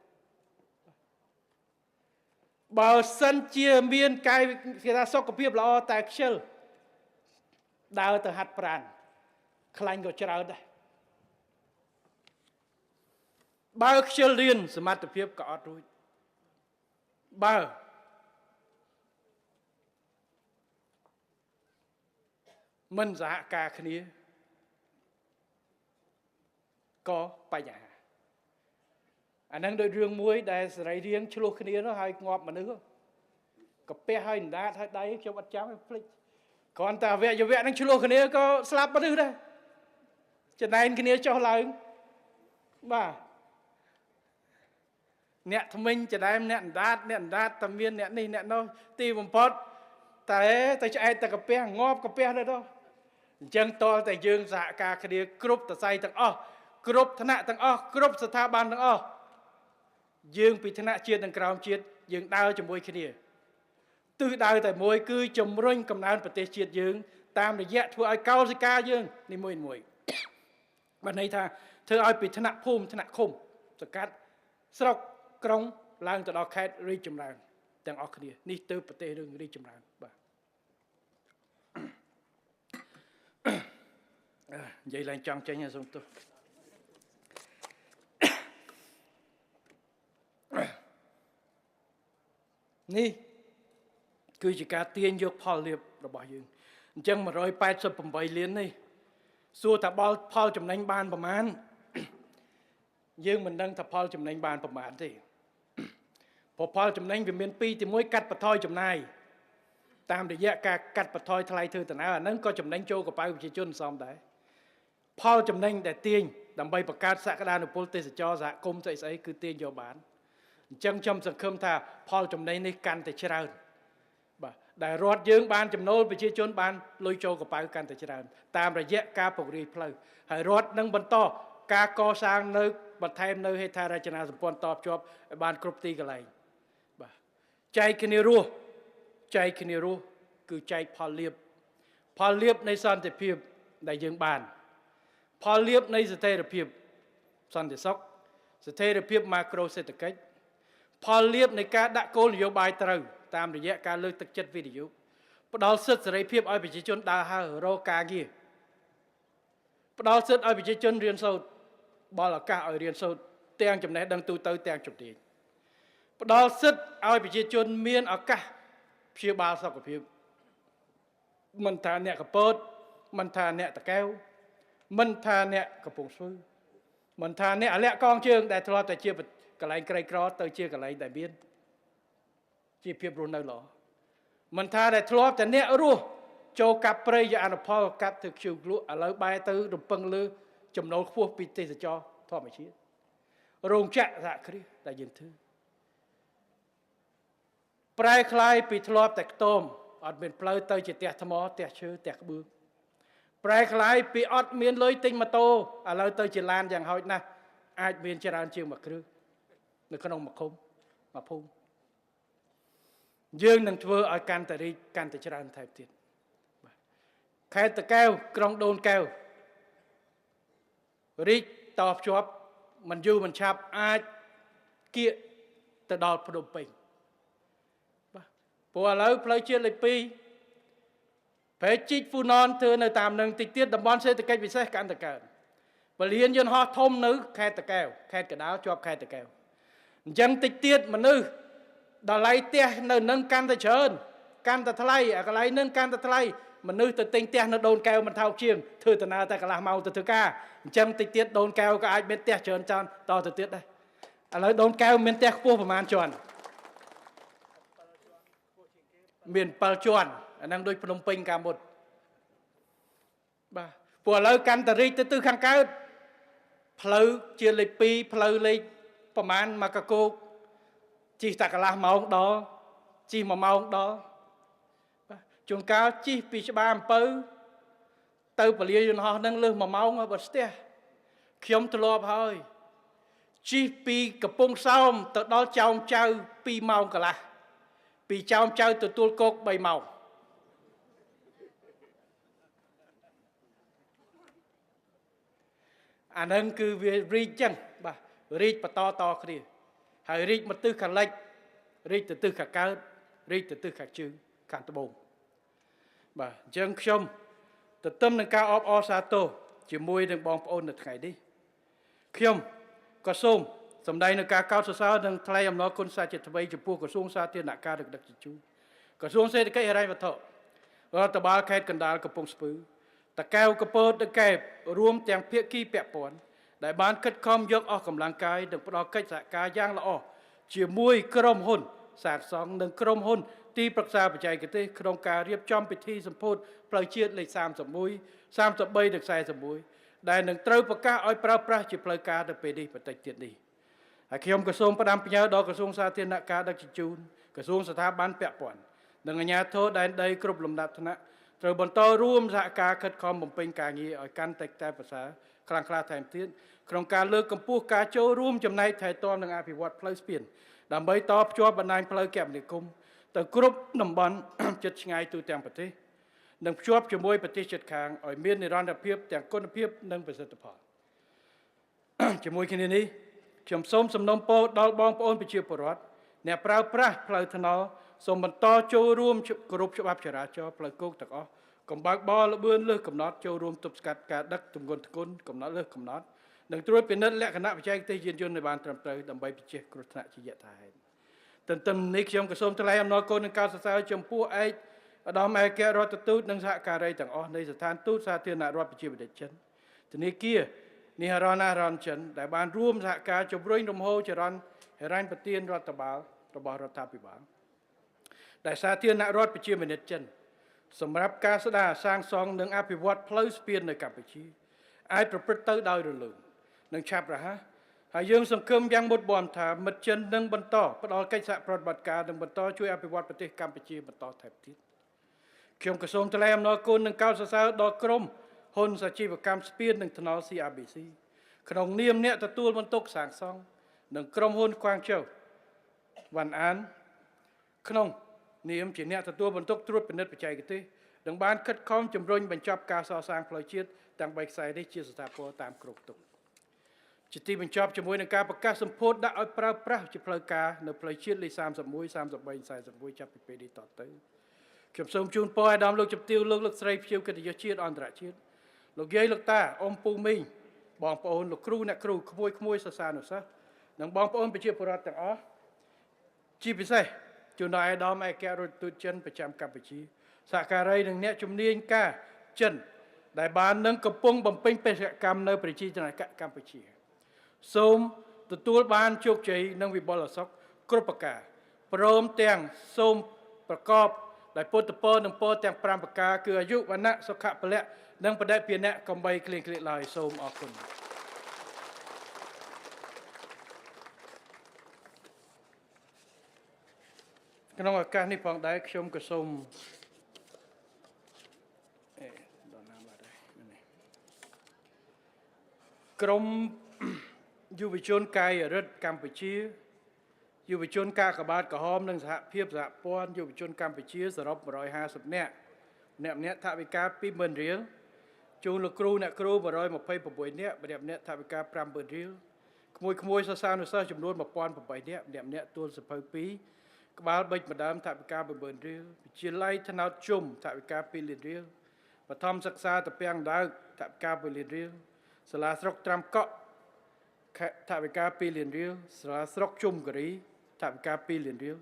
បើសិនជាមានកាយគេថាសុខភាពល្អតែខ្ជិលដើរទៅហាត់ប្រាណខ្លាញ់ក៏ច្រើនដែរបើខ្ជិលរៀនសមត្ថភាពក៏អត់រួចបើមិនសហការគ្នាក៏បញ្ហាអាហ្នឹងដូចរឿងមួយដែលសរីរាង្គឆ្លោះគ្នានោះហើយងាប់មនុស្សកាពះហើយអណ្ដាតហើយដៃខ្ញុំអត់ចាំភ្លេចគ្រាន់តែអវយវៈហ្នឹងឆ្លោះគ្នាក៏ស្លាប់មនុស្សដែរចំណែនគ្នាចុះឡើងបាទអ្នកថ្មិញចំណែនអ្នកអណ្ដាតតែមានអ្នកនេះអ្នកនោះទីបំផុតតែឆ្អែតតែកាពះងាប់កាពះទៅដល់អញ្ចឹងតលតែយើងសហការគ្នាគ្រប់តសៃទាំងអស់គ្រប់ឋានៈទាំងអស់គ្រប់ស្ថាប័នទាំងអស់យើងពីឋានៈជាតិនិងក្រោមជាតិយើងដើរជាមួយគ្នាទិសដៅតែមួយគឺជំរុញកំណើនប្រទេសជាតិយើងតាមរយៈធ្វើឲ្យកោសិកាយើងនីមួយបានន័យថាធ្វើឲ្យពីឋានៈភូមិឋានៈឃុំសង្កាត់ស្រុកក្រុងឡើងទៅដល់ខេត្តរីកចម្រើនទាំងអស់គ្នានេះទៅប្រទេសយើងរីកចម្រើនបាទនិយាយឡើងចង់ចេញហើយសូមទោសនេះគឺជាការទាញយកផលលាភរបស់យើងអញ្ចឹង188លាននេះសួរថាផលចំណេញបានប្រមាណយើងមិនដឹងថាផលចំណេញបានប្រមាណទេព្រោះផលចំណេញវាមានពីរទី1កាត់បន្ថយចំណាយតាមរយៈការកាត់បន្ថយថ្លៃធ្វើដំណើរអាហ្នឹងក៏ចំណេញចូលកប៉ៅប្រជាជនសមដែរផលចំណេញដែលទាញដើម្បីបង្កើតសក្តានុពលទេសចរសហគមន៍ស្អីគឺទាញយកបានអញ្ចឹងខ្ញុំសង្ឃឹមថាផលចំណេញនេះកាន់តែច្រើនបាទដែលរដ្ឋយើងបានចំណូលប្រជាជនបានលុយចូលកប៉ៅកាន់តែច្រើនតាមរយៈការពង្រីកផ្លូវហើយរដ្ឋនឹងបន្តការកសាងនៅបន្ថែមនៅហេដ្ឋារចនាសម្ព័ន្ធតភ្ជាប់ឲ្យបានគ្រប់ទីកន្លែងបាទចែកគ្នារស់គឺចែកផលលាភនៃសន្តិភាពដែលយើងបានផលលាភនៃស្ថិរភាពសន្តិសុខស្ថិរភាពម៉ាក្រូសេដ្ឋកិច្ចផលលាភនៃការដាក់គោលនយោបាយត្រូវតាមរយៈការលើកទឹកចិត្តវិនិយោគផ្ដល់សិទ្ធិសេរីភាពឲ្យប្រជាជនដើរហើររកការងារផ្ដល់សិទ្ធិឲ្យប្រជាជនរៀនសូត្របលឱកាសឲ្យរៀនសូត្រទាំងចំណេះដឹងទូទៅទាំងជំនាញផ្ដល់សិទ្ធិឲ្យប្រជាជនមានឱកាសព្យាបាលសុខភាពមិនថាអ្នកកពតមិនថាអ្នកតកែវមិនថាអ្នកកំពង់ស្ពឺមិនថាអ្នកអាលាក់កងជើងដែលធ្លាប់តែជាកន្លែងក្រីក្រទៅជាកន្លែងដែលមានជាភាពរស់នៅល្អ មិនថាដែលធ្លាប់តែអ្នករស់ចូលកាប់ព្រៃយកអនុផលកាប់ទៅខ្ជិវលក់ឥឡូវបែរទៅរំពឹងលើចំណូលខ្ពស់ពីទេសចរធម្មជាតិរោងចក្រសហគ្រាសដែលយើងធ្វើប្រែคล้ายពីធ្លាប់តែខ្ទមអត់មានផ្លូវទៅជាផ្ទះថ្មផ្ទះឈើផ្ទះក្បឿងប្រែคล้ายពីអត់មានលុយទិញម៉ូតូឥឡូវទៅជាឡានយ៉ាងហោចណាស់អាចមានច្រើនជាងមួយគ្រឿងនៅក្នុងមួយឃុំមួយភូមិយើងនឹងធ្វើឲ្យកាន់តែរីកកាន់តែច្រើនថែមទៀតខេត្តតាកែវក្រុងដូនកែវរីកតភ្ជាប់មិនយូរមិនឆាប់អាចគៀកទៅដល់ភ្នំពេញបាទព្រោះឥឡូវផ្លូវជាតិលេខ2ប្រែជីកហ្វូណនធ្វើនៅតាមនឹងតិចទៀតតំបន់សេដ្ឋកិច្ចពិសេសកាន់តែកើតពលានយន្តហោះធំនៅខេត្តតាកែវខេត្តកណ្ដាលជាប់ខេត្តតាកែវអញ្ចឹងតិចទៀតមនុស្សដល់ឡៃផ្ទះនៅនឹងកាន់តែច្រើនកាន់តែថ្លៃអាកន្លែងនឹងកាន់តែថ្លៃមនុស្សទៅទិញផ្ទះនៅដូនកែវមិនថោកជាងធ្វើដំណើរតែកន្លះម៉ោងទៅធ្វើការអញ្ចឹងតិចទៀតដូនកែវក៏អាចមានផ្ទះច្រើនច្រើនតទៅទៀតដែរឥឡូវដូនកែវមានផ្ទះខ្ពស់ប្រហែលជាន់មាន7ជាន់អាហ្នឹងដូចភ្នំពេញកាលមុនបាទព្រោះឥឡូវកាន់តែរីកទៅទិសខាងកើតផ្លូវជាលេខ2ផ្លូវលេខប្រហែលមកកកោកជិះតែកន្លះម៉ោងដល់ជិះ1ម៉ោងដល់ជួនកាលជិះពីច្បារអំពៅទៅពលាយន្តហោះនឹងលើស1ម៉ោងបើស្ទះខ្ញុំធ្លាប់ហើយជិះពីកំពង់សោមទៅដល់ចោមចៅ2ម៉ោងកន្លះពីចោមចៅទទួលគោក3ម៉ោងអានឹងគឺវារីកចឹងបាទរីកបន្តតគ្នាហើយរីកមកទិសខាងលិចរីកទៅទិសខាងកើតរីកទៅទិសខាងជើងខាងត្បូងបាទអញ្ចឹងខ្ញុំទន្ទឹមនឹងការអបអរសាទរជាមួយនឹងបងប្អូននៅថ្ងៃនេះខ្ញុំក៏សូមសម្ដែងនឹងការកោតសរសើរនិងថ្លែងអំណរគុណសាជាថ្មីចំពោះក្រសួងសាធារណការដឹកជញ្ជូនក្រសួងសេដ្ឋកិច្ចហិរញ្ញវត្ថុរដ្ឋបាលខេត្តកណ្ដាលកំពង់ស្ពឺតាកែវកពតនិងកែបរួមទាំងភាគីពាក់ព័ន្ធដែលបានខិតខំយកអស់កម្លាំងកាយនិងផ្ដល់កិច្ចសហការយ៉ាងល្អជាមួយក្រុមហ៊ុនសាទសង់និងក្រុមហ៊ុនទីប្រឹក្សាបច្ចេកទេសក្នុងការរៀបចំពិធីសម្ពោធផ្លូវជាតិលេខ31 33និង41ដែលនឹងត្រូវប្រកាសឲ្យប្រើប្រាស់ជាផ្លូវការទៅពេលនេះបន្តិចទៀតនេះហើយខ្ញុំក៏សូមផ្ដាំផ្ញើដល់ក្រសួងសាធារណការដឹកជញ្ជូនក្រសួងស្ថាប័នពាក់ព័ន្ធនិងអាជ្ញាធរដែនដីគ្រប់លំដាប់ថ្នាក់ត្រូវបន្តរួមសហការខិតខំបំពេញការងារឲ្យកាន់តែប្រសើរខ្លាំងក្លាថែមទៀតក្នុងការលើកកម្ពស់ការចូលរួមចំណែកថែទាំនិងអភិវឌ្ឍផ្លូវស្ពានដើម្បីតភ្ជាប់បណ្ដាញផ្លូវគមនាគមន៍ទៅគ្រប់តំបន់ជិតឆ្ងាយទូទាំងប្រទេសនិងភ្ជាប់ជាមួយប្រទេសជិតខាងឲ្យមាននិរន្តរភាពទាំងគុណភាពនិងប្រសិទ្ធផលជាមួយគ្នានេះខ្ញុំសូមសំណូមពរដល់បងប្អូនប្រជាពលរដ្ឋអ្នកប្រើប្រាស់ផ្លូវថ្នល់សូមបន្តចូលរួមគោរពច្បាប់ចរាចរណ៍ផ្លូវគោកទាំងអស់កុំបើកបរល្បឿនលើសកំណត់ចូលរួមទប់ស្កាត់ការដឹកទម្ងន់ធ្ងន់កំណត់លើសកំណត់និងត្រួតពិនិត្យលក្ខណៈបច្ចេកទេសយានយន្តឲ្យបានត្រឹមត្រូវដើម្បីបញ្ជៀសគ្រោះថ្នាក់ជាយថាហេតុទន្ទឹមនេះខ្ញុំក៏សូមថ្លែងអំណរគុណនិងការសរសើរចំពោះឯកឧត្តមឯករដ្ឋទូតនិងសហការីទាំងអស់នៃស្ថានទូតសាធារណរដ្ឋប្រជាមានិតចិនធនាគារនេះរណរណចិនដែលបានរួមសហការជំរុញរំហូរចរន្តហិរញ្ញប្បទានរដ្ឋបាលរបស់រដ្ឋាភិបាលដែលសាធារណរដ្ឋប្រជាមានិតចិនសម្រាប់ការស្ដារសាងសង់និងអភិវឌ្ឍផ្លូវស្ពាននៅកម្ពុជាអាចប្រព្រឹត្តទៅដោយរលូននិងឆាប់រហ័សហើយយើងសង្ឃឹមយ៉ាងមុតមាំថាមិត្តចិននឹងបន្តផ្ដល់កិច្ចសហប្រតិបត្តិការនិងបន្តជួយអភិវឌ្ឍប្រទេសកម្ពុជាបន្តថែមទៀតខ្ញុំក៏សូមថ្លែងអំណរគុណនិងកោតសរសើរដល់ក្រុមហ៊ុនសាជីវកម្មស្ពាននិងថ្នល់ CRBC ក្នុងនាមអ្នកទទួលបន្ទុកសាងសង់និងក្រុមហ៊ុនខ្វាងជូវ៉ាន់អានក្នុងនាមជាអ្នកទទួលបន្ទុកត្រួតពិនិត្យបច្ចេកទេសនិងបានខិតខំជំរុញបញ្ចប់ការកសាងផ្លូវជាតិទាំង3ខ្សែនេះជាស្ថាពរតាមគ្រប់ទុកជាទីបញ្ចប់ជាមួយនឹងការប្រកាសសម្ពោធដាក់ឲ្យប្រើប្រាស់ជាផ្លូវការនៅផ្លូវជាតិលេខ31 33 41ចាប់ពីពេលនេះតទៅខ្ញុំសូមជូនពរឲ្យដើមលោកជំទាវលោកស្រីភ្ញៀវកិត្តិយសជាតិអន្តរជាតិលោកយាយលោកតាអ៊ំពូមីងបងប្អូនលោកគ្រូអ្នកគ្រូក្មួយសិស្សានុសិស្សនិងបងប្អូនប្រជាពលរដ្ឋទាំងអស់ជាពិសេសជូនដល់អាយដាមឯករដ្ឋទូតចិនប្រចាំកម្ពុជាសហការីនិងអ្នកជំនាញការចិនដែលបាននឹងកំពុងបំពេញបេសកកម្មនៅប្រជាជនកម្ពុជាសូមទទួលបានជោគជ័យនិងវិបុលសុខគ្រប់ប្រការព្រមទាំងសូមប្រកប ដែលពុទ្ធពរនិងពរទាំង5ប្រការគឺអាយុវណ្ណៈសុខៈពលៈនិងបដិពានៈកំបីគ្លៀងគ្លៀកឡើយសូមអរគុណក្នុងឱកាសនេះផងដែរខ្ញុំក៏សូមដល់ណាបាទនេះក្រមយុវជនកាយរិទ្ធកម្ពុជាយុវជនកាកបាទក្រហមនិងសហភាពសហព័ន្ធយុវជនកម្ពុជាសរុប150នាក់ម្នាក់ថវិកា 20,000 រៀលជូនលោកគ្រូអ្នកគ្រូ126នាក់ម្នាក់ថវិកា50,000រៀលក្មួយសិស្សានុសិស្សចំនួន1008នាក់ម្នាក់ទួលសភៅ2ក្បាលបិចម្ដើមថវិកា9,000រៀលវិទ្យាល័យថ្នោតជុំថវិកា2លានរៀលបឋមសិក្សាតាពាំងដើកថវិកា1លានរៀលសាលាស្រុកត្រាំកក់ថវិកា2លានរៀលសាលាស្រុកជុំការីថវិកា2លានរៀល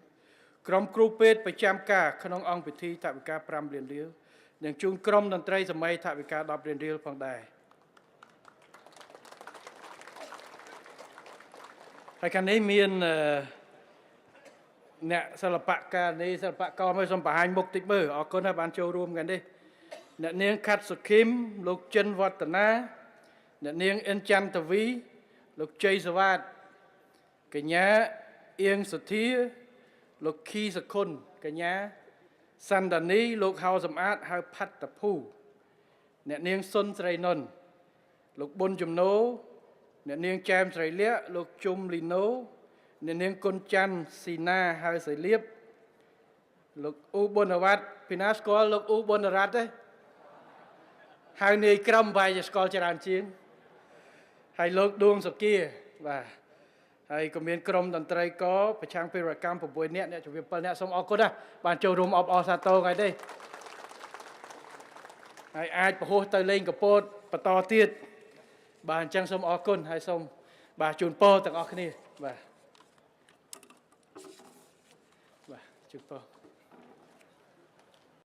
ក្រុមគ្រូពេទ្យប្រចាំការក្នុងអង្គពិធីថវិកា5លានរៀលនិងជូនក្រុមតន្ត្រីសម័យថវិកា10លានរៀលផងដែរហើយខាងនេះមានអ្នកសិល្បករនេះសិល្បករមកសូមបង្ហាញមុខតិចមើលអរគុណហើយបានចូលរួមกันនេះអ្នកនាងខាត់សុខឹមលោកចិនវឌ្ឍនាអ្នកនាងអិនច័ន្ទវីលោកជ័យសវ៉ាតកញ្ញាអៀងសុធាលោកខីសខុនកញ្ញាសន្តានីលោកហៅសំអាតហៅផាត់តភូអ្នកនាងសុនស្រីនុនលោកប៊ុនជំនោអ្នកនាងចែមស្រីលាក់លោកជុំលីណូអ្នកនាងគុណច័ន្ទស៊ីណាហៅសៃលៀបលោកអ៊ូប៊ុនវ៉ាត់ពីណាស្គាល់លោកអ៊ូប៊ុនរ៉ាត់ទេហៅនាយក្រមបាយស្គាល់ច្រើនជាងហើយលោកដួងសុគាបាទហើយក៏មានក្រុមតន្ត្រីក៏ប្រឆាំងពីរកម្ម6នាក់អ្នកជំនាញ7នាក់សូមអរគុណណាបានចូលរួមអបអរសាទរថ្ងៃនេះហើយអាចប្រហោះទៅលេងកពតបន្តទៀតបាទអញ្ចឹងសូមអរគុណហើយសូមបាទជូនពរទាំងអស់គ្នាបាទជូនពរ